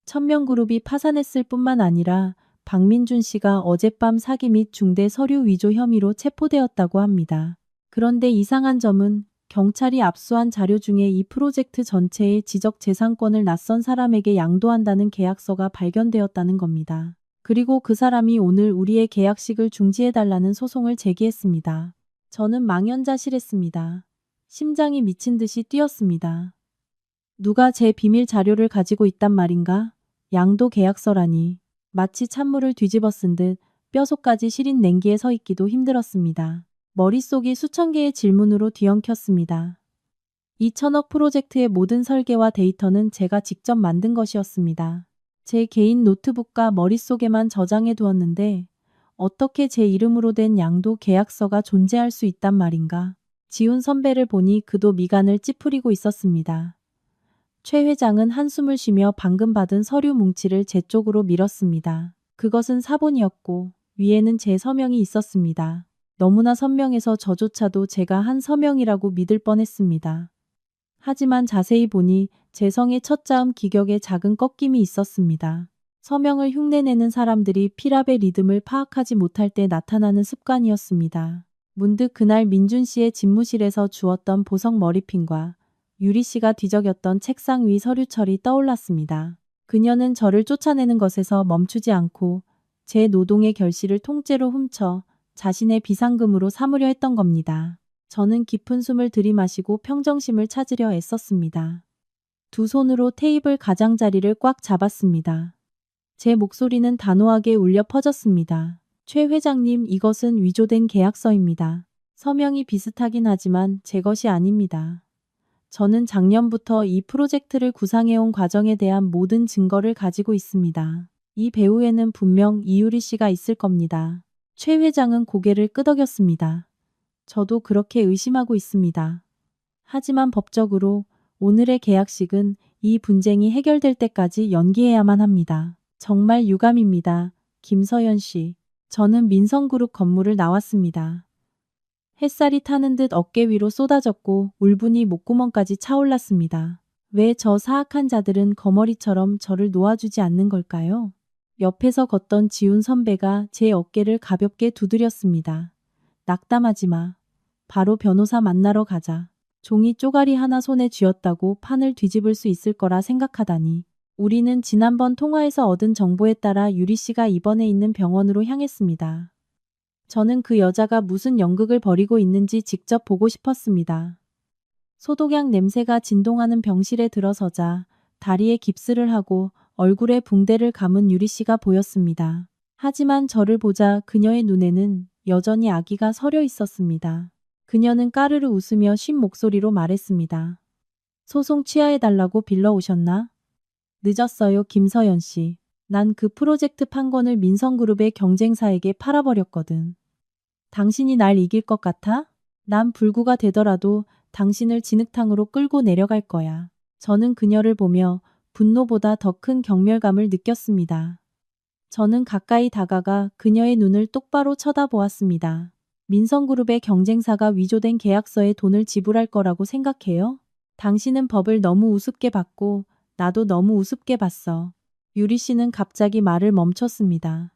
천명그룹이 파산했을 뿐만 아니라 박민준 씨가 어젯밤 사기 및 중대 서류 위조 혐의로 체포되었다고 합니다. 그런데 이상한 점은 경찰이 압수한 자료 중에 이 프로젝트 전체의 지적재산권을 낯선 사람에게 양도한다는 계약서가 발견되었다는 겁니다. 그리고 그 사람이 오늘 우리의 계약식을 중지해달라는 소송을 제기했습니다. 저는 망연자실했습니다. 심장이 미친 듯이 뛰었습니다. 누가 제 비밀 자료를 가지고 있단 말인가? 양도 계약서라니. 마치 찬물을 뒤집어 쓴 듯 뼛속까지 시린 냉기에 서 있기도 힘들었습니다. 머릿속이 수천 개의 질문으로 뒤엉켰습니다. 이 천억 프로젝트의 모든 설계와 데이터는 제가 직접 만든 것이었습니다. 제 개인 노트북과 머릿속에만 저장해 두었는데 어떻게 제 이름으로 된 양도 계약서가 존재할 수 있단 말인가. 지훈 선배를 보니 그도 미간을 찌푸리고 있었습니다. 최 회장은 한숨을 쉬며 방금 받은 서류 뭉치를 제 쪽으로 밀었습니다. 그것은 사본이었고 위에는 제 서명이 있었습니다. 너무나 선명해서 저조차도 제가 한 서명이라고 믿을 뻔했습니다. 하지만 자세히 보니 제 성의 첫 자음 기격에 작은 꺾임이 있었습니다. 서명을 흉내내는 사람들이 필압의 리듬을 파악하지 못할 때 나타나는 습관이었습니다. 문득 그날 민준 씨의 집무실에서 주웠던 보석 머리핀과 유리 씨가 뒤적였던 책상 위 서류철이 떠올랐습니다. 그녀는 저를 쫓아내는 것에서 멈추지 않고 제 노동의 결실을 통째로 훔쳐 자신의 비상금으로 삼으려 했던 겁니다. 저는 깊은 숨을 들이마시고 평정심을 찾으려 애썼습니다. 두 손으로 테이블 가장자리를 꽉 잡았습니다. 제 목소리는 단호하게 울려 퍼졌습니다. 최 회장님, 이것은 위조된 계약서입니다. 서명이 비슷하긴 하지만 제 것이 아닙니다. 저는 작년부터 이 프로젝트를 구상해온 과정에 대한 모든 증거를 가지고 있습니다. 이 배후에는 분명 이유리 씨가 있을 겁니다. 최 회장은 고개를 끄덕였습니다. 저도 그렇게 의심하고 있습니다. 하지만 법적으로 오늘의 계약식은 이 분쟁이 해결될 때까지 연기해야만 합니다. 정말 유감입니다. 김서연 씨. 저는 민성그룹 건물을 나왔습니다. 햇살이 타는 듯 어깨 위로 쏟아졌고 울분이 목구멍까지 차올랐습니다. 왜 저 사악한 자들은 거머리처럼 저를 놓아주지 않는 걸까요? 옆에서 걷던 지훈 선배가 제 어깨를 가볍게 두드렸습니다. 낙담하지 마. 바로 변호사 만나러 가자. 종이 쪼가리 하나 손에 쥐었다고 판을 뒤집을 수 있을 거라 생각하다니. 우리는 지난번 통화에서 얻은 정보에 따라 유리 씨가 입원해 있는 병원으로 향했습니다. 저는 그 여자가 무슨 연극을 벌이고 있는지 직접 보고 싶었습니다. 소독약 냄새가 진동하는 병실에 들어서자 다리에 깁스를 하고 얼굴에 붕대를 감은 유리 씨가 보였습니다. 하지만 저를 보자 그녀의 눈에는 여전히 아기가 서려 있었습니다. 그녀는 까르르 웃으며 쉰 목소리로 말했습니다. 소송 취하해달라고 빌러오셨나? 늦었어요, 김서연 씨. 난 그 프로젝트 판권을 민성그룹의 경쟁사에게 팔아버렸거든. 당신이 날 이길 것 같아? 난 불구가 되더라도 당신을 진흙탕으로 끌고 내려갈 거야. 저는 그녀를 보며 분노보다 더 큰 경멸감을 느꼈습니다. 저는 가까이 다가가 그녀의 눈을 똑바로 쳐다보았습니다. 민성그룹의 경쟁사가 위조된 계약서에 돈을 지불할 거라고 생각해요? 당신은 법을 너무 우습게 봤고 나도 너무 우습게 봤어. 유리 씨는 갑자기 말을 멈췄습니다.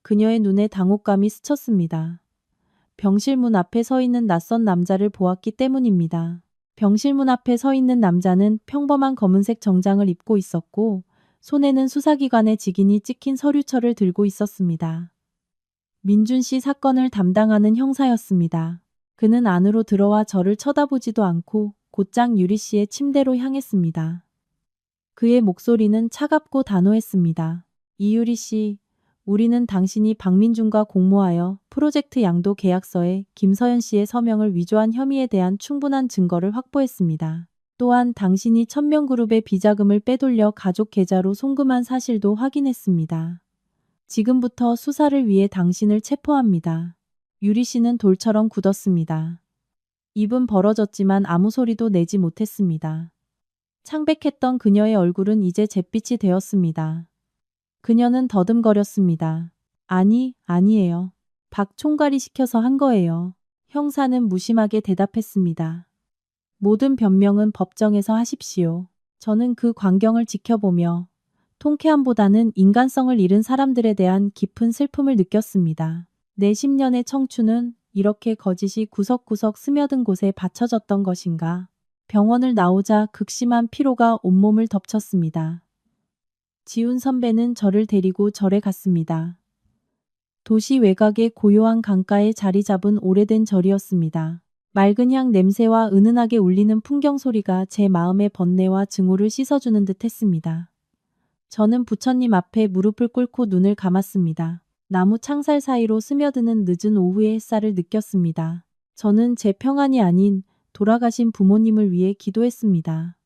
그녀의 눈에 당혹감이 스쳤습니다. 병실 문 앞에 서 있는 낯선 남자를 보았기 때문입니다. 병실 문 앞에 서 있는 남자는 평범한 검은색 정장을 입고 있었고 손에는 수사기관의 직인이 찍힌 서류철을 들고 있었습니다. 민준 씨 사건을 담당하는 형사였습니다. 그는 안으로 들어와 저를 쳐다보지도 않고 곧장 유리 씨의 침대로 향했습니다. 그의 목소리는 차갑고 단호했습니다. 이유리 씨, 우리는 당신이 박민준과 공모하여 프로젝트 양도 계약서에 김서연 씨의 서명을 위조한 혐의에 대한 충분한 증거를 확보했습니다. 또한 당신이 천명그룹의 비자금을 빼돌려 가족 계좌로 송금한 사실도 확인했습니다. 지금부터 수사를 위해 당신을 체포합니다. 유리 씨는 돌처럼 굳었습니다. 입은 벌어졌지만 아무 소리도 내지 못했습니다. 창백했던 그녀의 얼굴은 이제 잿빛이 되었습니다. 그녀는 더듬거렸습니다. 아니에요. 박 총괄이 시켜서 한 거예요. 형사는 무심하게 대답했습니다. 모든 변명은 법정에서 하십시오. 저는 그 광경을 지켜보며 통쾌함보다는 인간성을 잃은 사람들에 대한 깊은 슬픔을 느꼈습니다. 내 10년의 청춘은 이렇게 거짓이 구석구석 스며든 곳에 바쳐졌던 것인가. 병원을 나오자 극심한 피로가 온몸을 덮쳤습니다. 지훈 선배는 저를 데리고 절에 갔습니다. 도시 외곽의 고요한 강가에 자리 잡은 오래된 절이었습니다. 맑은 향 냄새와 은은하게 울리는 풍경 소리가 제 마음의 번뇌와 증오를 씻어주는 듯 했습니다. 저는 부처님 앞에 무릎을 꿇고 눈을 감았습니다. 나무 창살 사이로 스며드는 늦은 오후의 햇살을 느꼈습니다. 저는 제 평안이 아닌 돌아가신 부모님을 위해 기도했습니다.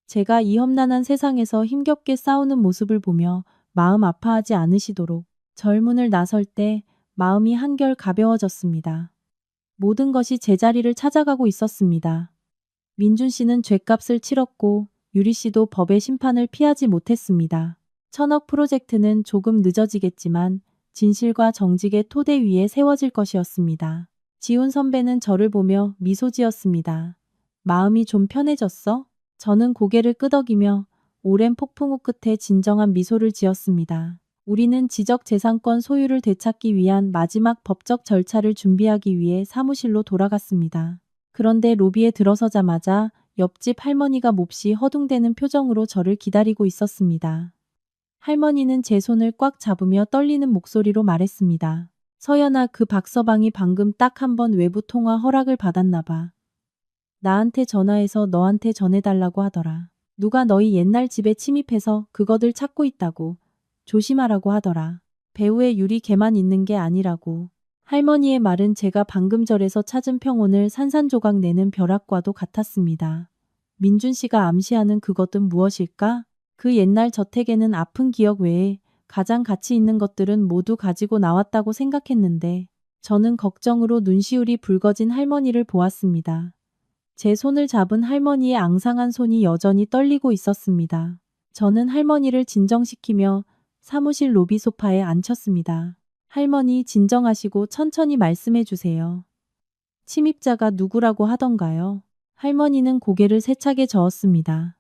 제가 이 험난한 세상에서 힘겹게 싸우는 모습을 보며 마음 아파하지 않으시도록 절문을 나설 때 마음이 한결 가벼워졌습니다. 모든 것이 제자리를 찾아가고 있었습니다. 민준 씨는 죗값을 치렀고 유리 씨도 법의 심판을 피하지 못했습니다. 천억 프로젝트는 조금 늦어지겠지만 진실과 정직의 토대 위에 세워질 것이었습니다. 지훈 선배는 저를 보며 미소 지었습니다. 마음이 좀 편해졌어? 저는 고개를 끄덕이며 오랜 폭풍 후 끝에 진정한 미소를 지었습니다. 우리는 지적재산권 소유를 되찾기 위한 마지막 법적 절차를 준비하기 위해 사무실로 돌아갔습니다. 그런데 로비에 들어서자마자 옆집 할머니가 몹시 허둥대는 표정으로 저를 기다리고 있었습니다. 할머니는 제 손을 꽉 잡으며 떨리는 목소리로 말했습니다. 서연아, 그 박서방이 방금 딱 한 번 외부 통화 허락을 받았나 봐. 나한테 전화해서 너한테 전해달라고 하더라. 누가 너희 옛날 집에 침입해서 그거들 찾고 있다고. 조심하라고 하더라. 배우의 유리 걔만 있는 게 아니라고. 할머니의 말은 제가 방금 절에서 찾은 평온을 산산조각 내는 벼락과도 같았습니다. 민준 씨가 암시하는 그것은 무엇일까? 그 옛날 저택에는 아픈 기억 외에 가장 가치 있는 것들은 모두 가지고 나왔다고 생각했는데 저는 걱정으로 눈시울이 붉어진 할머니를 보았습니다. 제 손을 잡은 할머니의 앙상한 손이 여전히 떨리고 있었습니다. 저는 할머니를 진정시키며 사무실 로비 소파에 앉혔습니다. 할머니, 진정하시고 천천히 말씀해 주세요. 침입자가 누구라고 하던가요? 할머니는 고개를 세차게 저었습니다.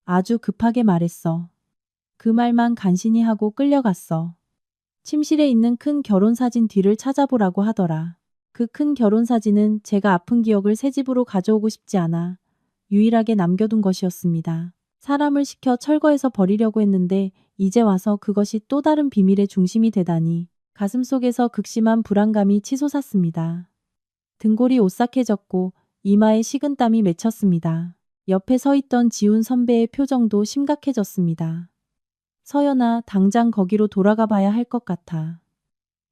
아주 급하게 말했어. 그 말만 간신히 하고 끌려갔어. 침실에 있는 큰 결혼사진 뒤를 찾아보라고 하더라. 그 큰 결혼사진은 제가 아픈 기억을 새 집으로 가져오고 싶지 않아 유일하게 남겨둔 것이었습니다. 사람을 시켜 철거해서 버리려고 했는데 이제 와서 그것이 또 다른 비밀의 중심이 되다니 가슴속에서 극심한 불안감이 치솟았습니다. 등골이 오싹해졌고 이마에 식은땀이 맺혔습니다. 옆에 서 있던 지훈 선배의 표정도 심각해졌습니다. 서연아, 당장 거기로 돌아가 봐야 할 것 같아.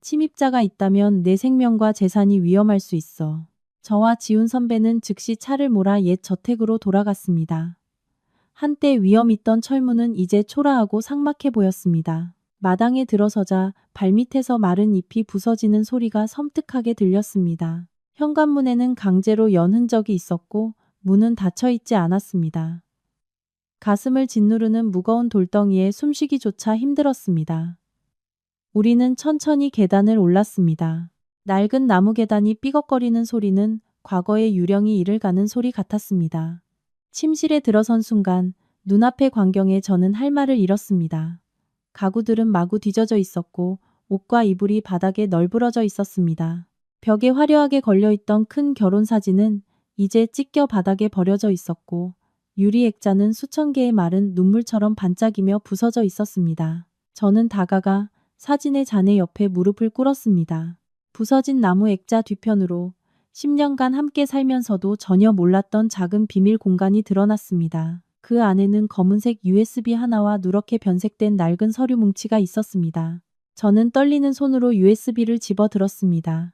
침입자가 있다면 내 생명과 재산이 위험할 수 있어. 저와 지훈 선배는 즉시 차를 몰아 옛 저택으로 돌아갔습니다. 한때 위험 있던 철문은 이제 초라하고 삭막해 보였습니다. 마당에 들어서자 발밑에서 마른 잎이 부서지는 소리가 섬뜩하게 들렸습니다. 현관문에는 강제로 연 흔적이 있었고 문은 닫혀 있지 않았습니다. 가슴을 짓누르는 무거운 돌덩이에 숨쉬기조차 힘들었습니다. 우리는 천천히 계단을 올랐습니다. 낡은 나무 계단이 삐걱거리는 소리는 과거의 유령이 이를 가는 소리 같았습니다. 침실에 들어선 순간 눈앞의 광경에 저는 할 말을 잃었습니다. 가구들은 마구 뒤져져 있었고 옷과 이불이 바닥에 널브러져 있었습니다. 벽에 화려하게 걸려있던 큰 결혼사진은 이제 찢겨 바닥에 버려져 있었고 유리 액자는 수천 개의 마른 눈물처럼 반짝이며 부서져 있었습니다. 저는 다가가 사진의 잔해 옆에 무릎을 꿇었습니다. 부서진 나무 액자 뒤편으로 10년간 함께 살면서도 전혀 몰랐던 작은 비밀 공간이 드러났습니다. 그 안에는 검은색 USB 하나와 누렇게 변색된 낡은 서류 뭉치가 있었습니다. 저는 떨리는 손으로 USB를 집어들었습니다.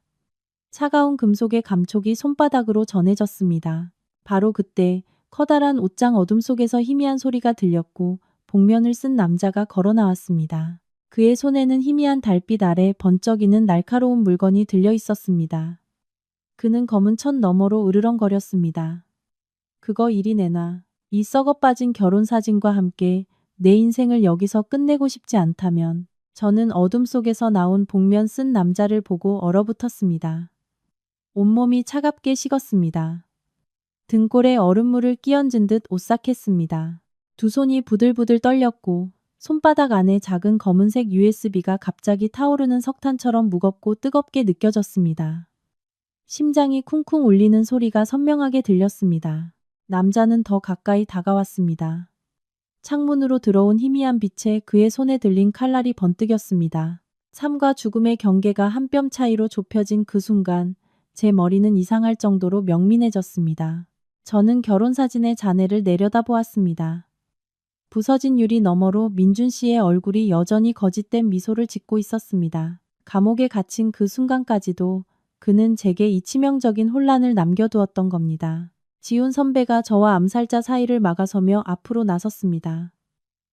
차가운 금속의 감촉이 손바닥으로 전해졌습니다. 바로 그때 커다란 옷장 어둠 속에서 희미한 소리가 들렸고 복면을 쓴 남자가 걸어 나왔습니다. 그의 손에는 희미한 달빛 아래 번쩍이는 날카로운 물건이 들려 있었습니다. 그는 검은 천 너머로 으르렁거렸습니다. 그거 이리 내놔. 이 썩어빠진 결혼사진과 함께 내 인생을 여기서 끝내고 싶지 않다면. 저는 어둠 속에서 나온 복면 쓴 남자를 보고 얼어붙었습니다. 온몸이 차갑게 식었습니다. 등골에 얼음물을 끼얹은 듯 오싹했습니다. 두 손이 부들부들 떨렸고 손바닥 안에 작은 검은색 USB가 갑자기 타오르는 석탄처럼 무겁고 뜨겁게 느껴졌습니다. 심장이 쿵쿵 울리는 소리가 선명하게 들렸습니다. 남자는 더 가까이 다가왔습니다. 창문으로 들어온 희미한 빛에 그의 손에 들린 칼날이 번뜩였습니다. 삶과 죽음의 경계가 한 뼘 차이로 좁혀진 그 순간 제 머리는 이상할 정도로 명민해졌습니다. 저는 결혼사진의 잔해를 내려다보았습니다. 부서진 유리 너머로 민준 씨의 얼굴이 여전히 거짓된 미소를 짓고 있었습니다. 감옥에 갇힌 그 순간까지도 그는 제게 이 치명적인 혼란을 남겨두었던 겁니다. 지훈 선배가 저와 암살자 사이를 막아서며 앞으로 나섰습니다.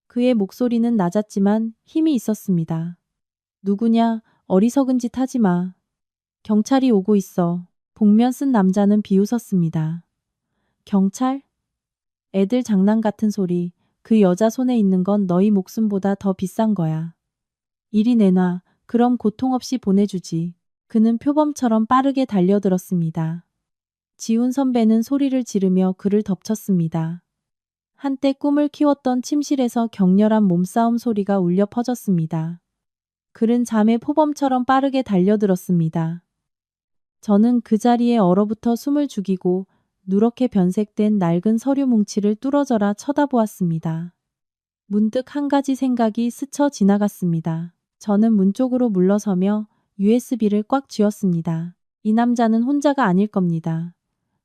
그의 목소리는 낮았지만 힘이 있었습니다. 누구냐? 어리석은 짓 하지 마. 경찰이 오고 있어. 복면 쓴 남자는 비웃었습니다. 경찰? 애들 장난 같은 소리. 그 여자 손에 있는 건 너희 목숨보다 더 비싼 거야. 이리 내놔. 그럼 고통 없이 보내주지. 그는 표범처럼 빠르게 달려들었습니다. 지훈 선배는 소리를 지르며 그를 덮쳤습니다. 한때 꿈을 키웠던 침실에서 격렬한 몸싸움 소리가 울려 퍼졌습니다. 그는 잠의 포범처럼 빠르게 달려들었습니다. 저는 그 자리에 얼어붙어 숨을 죽이고 누렇게 변색된 낡은 서류 뭉치를 뚫어져라 쳐다보았습니다. 문득 한 가지 생각이 스쳐 지나갔습니다. 저는 문 쪽으로 물러서며 USB를 꽉 쥐었습니다. 이 남자는 혼자가 아닐 겁니다.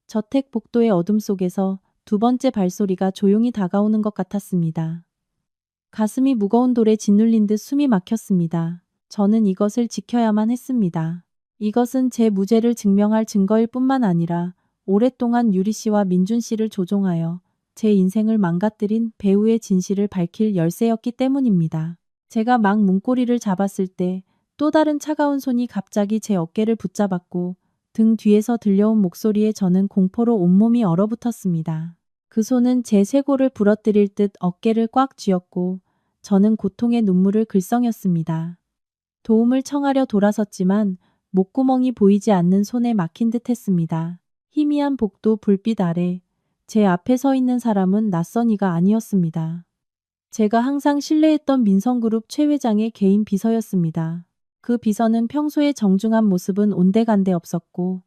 저택 복도의 어둠 속에서 두 번째 발소리가 조용히 다가오는 것 같았습니다. 가슴이 무거운 돌에 짓눌린 듯 숨이 막혔습니다. 저는 이것을 지켜야만 했습니다. 이것은 제 무죄를 증명할 증거일 뿐만 아니라 오랫동안 유리 씨와 민준 씨를 조종하여 제 인생을 망가뜨린 배우의 진실을 밝힐 열쇠였기 때문입니다. 제가 막 문고리를 잡았을 때 또 다른 차가운 손이 갑자기 제 어깨를 붙잡았고 등 뒤에서 들려온 목소리에 저는 공포로 온몸이 얼어붙었습니다. 그 손은 제 쇄골을 부러뜨릴 듯 어깨를 꽉 쥐었고 저는 고통의 눈물을 글썽였습니다. 도움을 청하려 돌아섰지만 목구멍이 보이지 않는 손에 막힌 듯 했습니다. 희미한 복도 불빛 아래 제 앞에 서 있는 사람은 낯선 이가 아니었습니다. 제가 항상 신뢰했던 민성그룹 최 회장의 개인 비서였습니다. 그 비서는 평소의 정중한 모습은 온데간데 없었고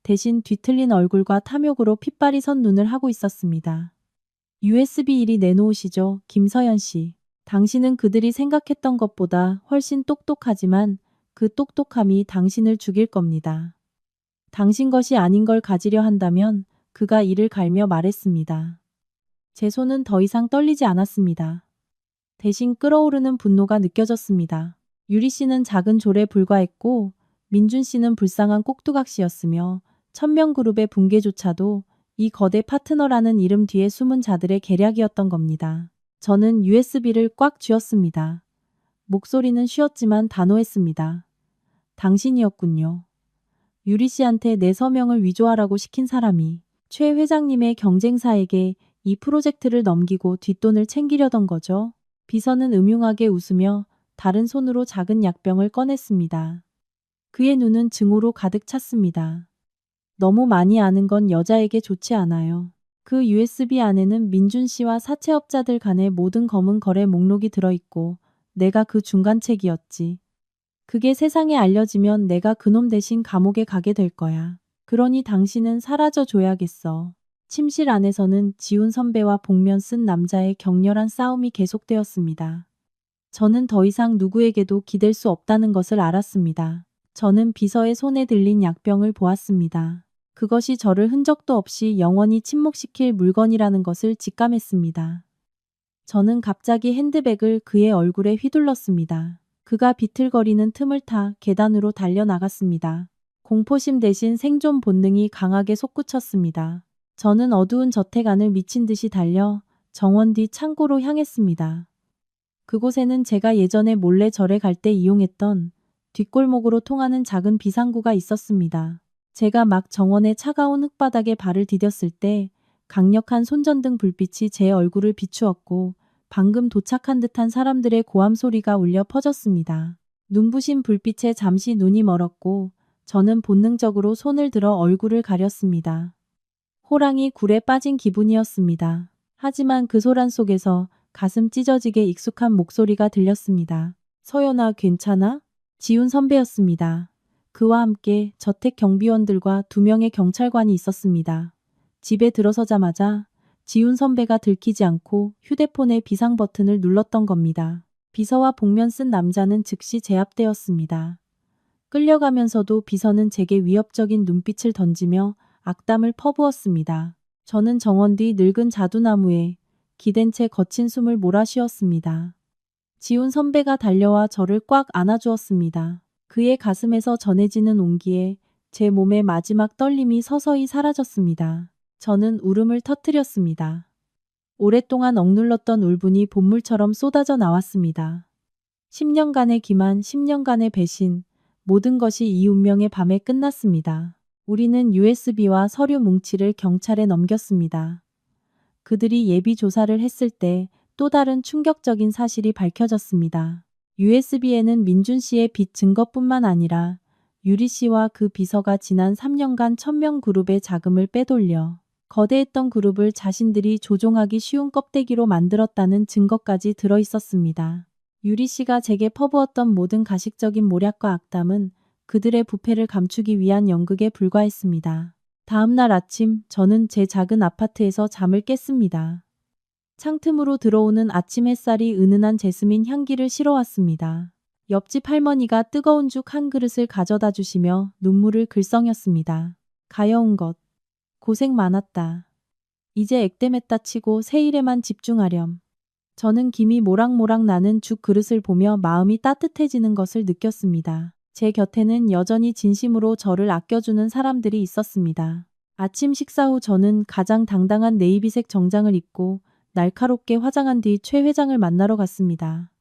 대신 뒤틀린 얼굴과 탐욕으로 핏발이 선 눈을 하고 있었습니다. USB 1이 내놓으시죠, 김서연 씨. 당신은 그들이 생각했던 것보다 훨씬 똑똑하지만 그 똑똑함이 당신을 죽일 겁니다. 당신 것이 아닌 걸 가지려 한다면 그가 이를 갈며 말했습니다. 제 손은 더 이상 떨리지 않았습니다. 대신 끓어오르는 분노가 느껴졌습니다. 유리 씨는 작은 졸에 불과했고 민준 씨는 불쌍한 꼭두각시였으며 천명그룹의 붕괴조차도 이 거대 파트너라는 이름 뒤에 숨은 자들의 계략이었던 겁니다. 저는 USB를 꽉 쥐었습니다. 목소리는 쉬었지만 단호했습니다. 당신이었군요. 유리 씨한테 내 서명을 위조하라고 시킨 사람이 최 회장님의 경쟁사에게 이 프로젝트를 넘기고 뒷돈을 챙기려던 거죠. 비서는 음흉하게 웃으며 다른 손으로 작은 약병을 꺼냈습니다. 그의 눈은 증오로 가득 찼습니다. 너무 많이 아는 건 여자에게 좋지 않아요. 그 USB 안에는 민준 씨와 사채업자들 간의 모든 검은 거래 목록이 들어있고 내가 그 중간책이었지. 그게 세상에 알려지면 내가 그놈 대신 감옥에 가게 될 거야. 그러니 당신은 사라져 줘야겠어. 침실 안에서는 지훈 선배와 복면 쓴 남자의 격렬한 싸움이 계속되었습니다. 저는 더 이상 누구에게도 기댈 수 없다는 것을 알았습니다. 저는 비서의 손에 들린 약병을 보았습니다. 그것이 저를 흔적도 없이 영원히 침묵시킬 물건이라는 것을 직감했습니다. 저는 갑자기 핸드백을 그의 얼굴에 휘둘렀습니다. 그가 비틀거리는 틈을 타 계단으로 달려나갔습니다. 공포심 대신 생존 본능이 강하게 솟구쳤습니다. 저는 어두운 저택 안을 미친 듯이 달려 정원 뒤 창고로 향했습니다. 그곳에는 제가 예전에 몰래 절에 갈 때 이용했던 뒷골목으로 통하는 작은 비상구가 있었습니다. 제가 막 정원의 차가운 흙바닥에 발을 디뎠을 때 강력한 손전등 불빛이 제 얼굴을 비추었고 방금 도착한 듯한 사람들의 고함 소리가 울려 퍼졌습니다. 눈부신 불빛에 잠시 눈이 멀었고 저는 본능적으로 손을 들어 얼굴을 가렸습니다. 호랑이 굴에 빠진 기분이었습니다. 하지만 그 소란 속에서 가슴 찢어지게 익숙한 목소리가 들렸습니다. 서연아, 괜찮아? 지훈 선배였습니다. 그와 함께 저택 경비원들과 2명의 경찰관이 있었습니다. 집에 들어서자마자 지훈 선배가 들키지 않고 휴대폰의 비상 버튼을 눌렀던 겁니다. 비서와 복면 쓴 남자는 즉시 제압되었습니다. 끌려가면서도 비서는 제게 위협적인 눈빛을 던지며 악담을 퍼부었습니다. 저는 정원 뒤 늙은 자두나무에 기댄 채 거친 숨을 몰아쉬었습니다. 지훈 선배가 달려와 저를 꽉 안아주었습니다. 그의 가슴에서 전해지는 온기에 제 몸의 마지막 떨림이 서서히 사라졌습니다. 저는 울음을 터뜨렸습니다. 오랫동안 억눌렀던 울분이 본물처럼 쏟아져 나왔습니다. 10년간의 기만, 10년간의 배신, 모든 것이 이 운명의 밤에 끝났습니다. 우리는 USB와 서류 뭉치를 경찰에 넘겼습니다. 그들이 예비 조사를 했을 때 또 다른 충격적인 사실이 밝혀졌습니다. USB에는 민준 씨의 빚 증거뿐만 아니라 유리 씨와 그 비서가 지난 3년간 1000명 그룹의 자금을 빼돌려 거대했던 그룹을 자신들이 조종하기 쉬운 껍데기로 만들었다는 증거까지 들어 있었습니다. 유리 씨가 제게 퍼부었던 모든 가식적인 모략과 악담은 그들의 부패를 감추기 위한 연극에 불과했습니다. 다음 날 아침 저는 제 작은 아파트에서 잠을 깼습니다. 창틈으로 들어오는 아침 햇살이 은은한 제스민 향기를 실어왔습니다. 옆집 할머니가 뜨거운 죽 한 그릇을 가져다 주시며 눈물을 글썽였습니다. 가여운 것. 고생 많았다. 이제 액땜했다 치고 새 일에만 집중하렴. 저는 김이 모락모락 나는 죽 그릇을 보며 마음이 따뜻해지는 것을 느꼈습니다. 제 곁에는 여전히 진심으로 저를 아껴주는 사람들이 있었습니다. 아침 식사 후 저는 가장 당당한 네이비색 정장을 입고 날카롭게 화장한 뒤 최 회장을 만나러 갔습니다.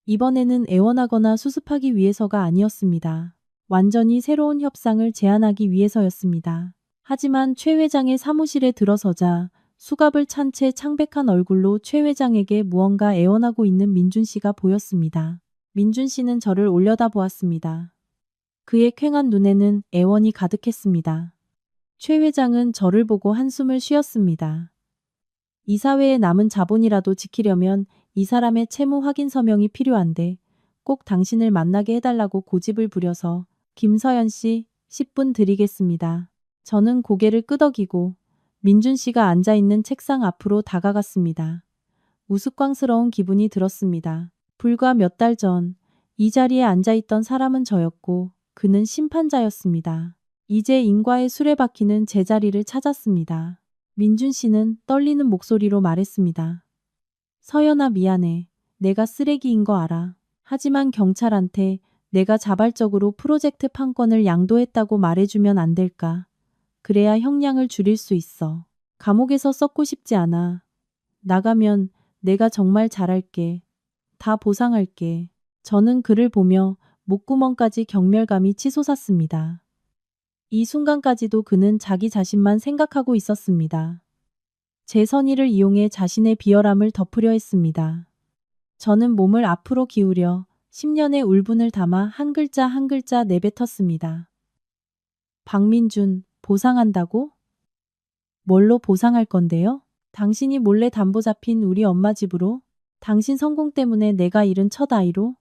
이번에는 애원하거나 수습하기 위해서가 아니었습니다. 완전히 새로운 협상을 제안하기 위해서였습니다. 하지만 최 회장의 사무실에 들어서자 수갑을 찬 채 창백한 얼굴로 최 회장에게 무언가 애원하고 있는 민준 씨가 보였습니다. 민준 씨는 저를 올려다보았습니다. 그의 퀭한 눈에는 애원이 가득했습니다. 최 회장은 저를 보고 한숨을 쉬었습니다. 이사회에 남은 자본이라도 지키려면 이 사람의 채무 확인 서명이 필요한데 꼭 당신을 만나게 해달라고 고집을 부려서 김서연 씨 10분 드리겠습니다. 저는 고개를 끄덕이고 민준 씨가 앉아있는 책상 앞으로 다가갔습니다. 우스꽝스러운 기분이 들었습니다. 불과 몇 달 전 이 자리에 앉아있던 사람은 저였고 그는 심판자였습니다. 이제 인과의 수레바퀴는 제자리를 찾았습니다. 민준 씨는 떨리는 목소리로 말했습니다. 서연아 미안해. 내가 쓰레기인 거 알아. 하지만 경찰한테 내가 자발적으로 프로젝트 판권을 양도했다고 말해주면 안 될까? 그래야 형량을 줄일 수 있어. 감옥에서 썩고 싶지 않아. 나가면 내가 정말 잘할게. 다 보상할게. 저는 그를 보며 목구멍까지 경멸감이 치솟았습니다. 이 순간까지도 그는 자기 자신만 생각하고 있었습니다. 제 선의를 이용해 자신의 비열함을 덮으려 했습니다. 저는 몸을 앞으로 기울여 10년의 울분을 담아 한 글자 한 글자 내뱉었습니다. 박민준, 보상한다고? 뭘로 보상할 건데요? 당신이 몰래 담보 잡힌 우리 엄마 집으로? 당신 성공 때문에 내가 잃은 첫 아이로?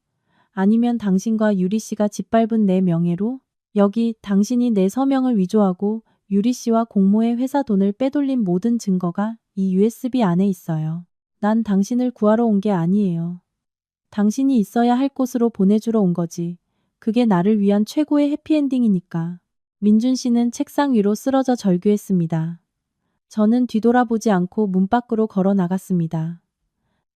아니면 당신과 유리 씨가 짓밟은 내 명예로? 여기 당신이 내 서명을 위조하고 유리 씨와 공모의 회사 돈을 빼돌린 모든 증거가 이 USB 안에 있어요. 난 당신을 구하러 온 게 아니에요. 당신이 있어야 할 곳으로 보내주러 온 거지. 그게 나를 위한 최고의 해피엔딩이니까. 민준 씨는 책상 위로 쓰러져 절규했습니다. 저는 뒤돌아보지 않고 문 밖으로 걸어 나갔습니다.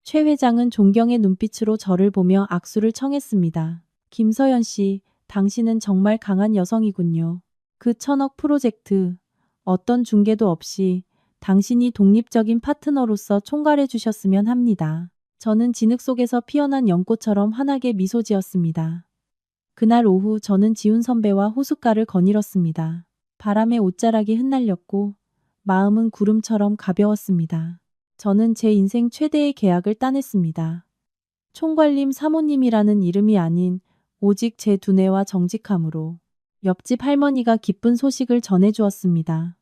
최 회장은 존경의 눈빛으로 저를 보며 악수를 청했습니다. 김서연 씨, 당신은 정말 강한 여성이군요. 그 1000억 프로젝트, 어떤 중개도 없이 당신이 독립적인 파트너로서 총괄해 주셨으면 합니다. 저는 진흙 속에서 피어난 연꽃처럼 환하게 미소 지었습니다. 그날 오후 저는 지훈 선배와 호숫가를 거닐었습니다. 바람에 옷자락이 흩날렸고 마음은 구름처럼 가벼웠습니다. 저는 제 인생 최대의 계약을 따냈습니다. 총괄님 사모님이라는 이름이 아닌 오직 제 두뇌와 정직함으로. 옆집 할머니가 기쁜 소식을 전해주었습니다.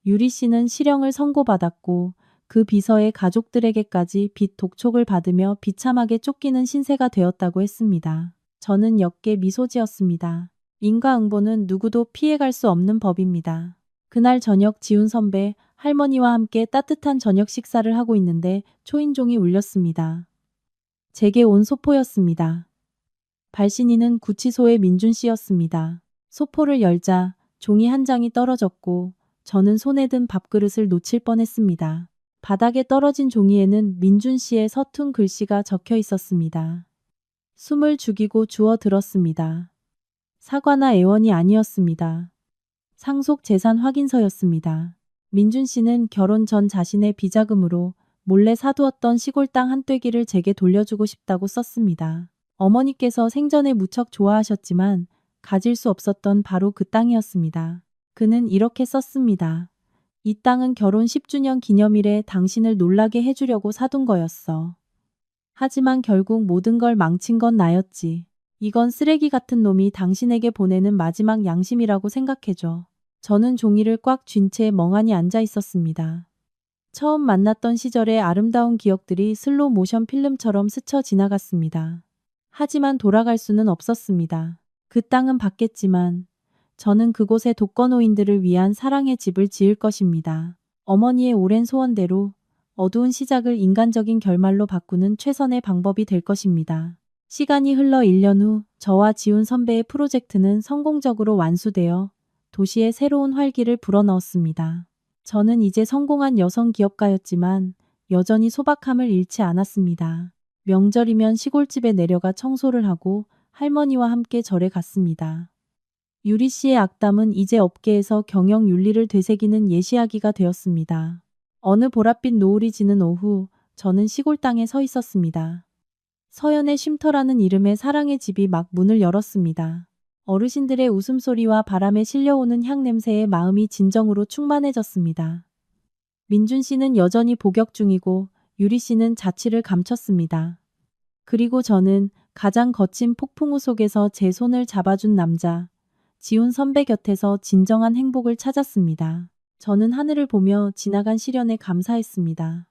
유리 씨는 실형을 선고받았고 그 비서의 가족들에게까지 빚 독촉을 받으며 비참하게 쫓기는 신세가 되었다고 했습니다. 저는 옅게 미소 지었습니다. 인과응보는 누구도 피해갈 수 없는 법입니다. 그날 저녁 지훈 선배, 할머니와 함께 따뜻한 저녁 식사를 하고 있는데 초인종이 울렸습니다. 제게 온 소포였습니다. 발신인은 구치소의 민준 씨였습니다. 소포를 열자 종이 한 장이 떨어졌고 저는 손에 든 밥그릇을 놓칠 뻔했습니다. 바닥에 떨어진 종이에는 민준 씨의 서툰 글씨가 적혀 있었습니다. 숨을 죽이고 주워들었습니다. 사과나 애원이 아니었습니다. 상속 재산 확인서였습니다. 민준 씨는 결혼 전 자신의 비자금으로 몰래 사두었던 시골 땅 한 떼기를 제게 돌려주고 싶다고 썼습니다. 어머니께서 생전에 무척 좋아하셨지만 가질 수 없었던 바로 그 땅이었습니다. 그는 이렇게 썼습니다. 이 땅은 결혼 10주년 기념일에 당신을 놀라게 해주려고 사둔 거였어. 하지만 결국 모든 걸 망친 건 나였지. 이건 쓰레기 같은 놈이 당신에게 보내는 마지막 양심이라고 생각해줘. 저는 종이를 꽉 쥔 채 멍하니 앉아 있었습니다. 처음 만났던 시절의 아름다운 기억들이 슬로우 모션 필름처럼 스쳐 지나갔습니다. 하지만 돌아갈 수는 없었습니다. 그 땅은 받겠지만 저는 그곳에 독거노인들을 위한 사랑의 집을 지을 것입니다. 어머니의 오랜 소원대로 어두운 시작을 인간적인 결말로 바꾸는 최선의 방법이 될 것입니다. 시간이 흘러 1년 후 저와 지훈 선배의 프로젝트는 성공적으로 완수되어 도시에 새로운 활기를 불어넣었습니다. 저는 이제 성공한 여성 기업가였지만 여전히 소박함을 잃지 않았습니다. 명절이면 시골집에 내려가 청소를 하고 할머니와 함께 절에 갔습니다. 유리 씨의 악담은 이제 업계에서 경영 윤리를 되새기는 예시하기가 되었습니다. 어느 보랏빛 노을이 지는 오후 저는 시골 땅에 서 있었습니다. 서연의 쉼터라는 이름의 사랑의 집이 막 문을 열었습니다. 어르신들의 웃음소리와 바람에 실려오는 향냄새에 마음이 진정으로 충만해졌습니다. 민준 씨는 여전히 복역 중이고 유리 씨는 자취를 감췄습니다. 그리고 저는 가장 거친 폭풍우 속에서 제 손을 잡아준 남자, 지훈 선배 곁에서 진정한 행복을 찾았습니다. 저는 하늘을 보며 지나간 시련에 감사했습니다.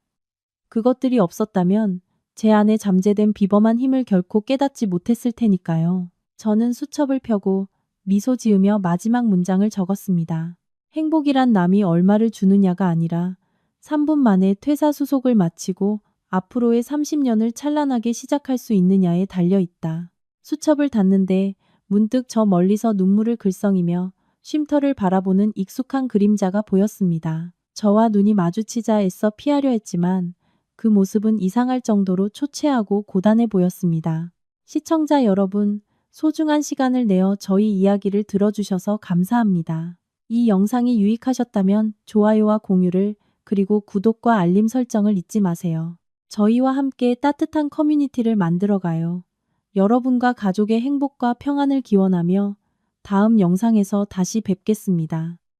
그것들이 없었다면 제 안에 잠재된 비범한 힘을 결코 깨닫지 못했을 테니까요. 저는 수첩을 펴고 미소 지으며 마지막 문장을 적었습니다. 행복이란 남이 얼마를 주느냐가 아니라 3분 만에 퇴사수속을 마치고 앞으로의 30년을 찬란하게 시작할 수 있느냐에 달려있다. 수첩을 닫는데 문득 저 멀리서 눈물을 글썽이며 쉼터를 바라보는 익숙한 그림자가 보였습니다. 저와 눈이 마주치자 애써 피하려 했지만 그 모습은 이상할 정도로 초췌하고 고단해 보였습니다. 시청자 여러분, 소중한 시간을 내어 저희 이야기를 들어주셔서 감사합니다. 이 영상이 유익하셨다면 좋아요와 공유를 그리고 구독과 알림 설정을 잊지 마세요. 저희와 함께 따뜻한 커뮤니티를 만들어가요. 여러분과 가족의 행복과 평안을 기원하며 다음 영상에서 다시 뵙겠습니다.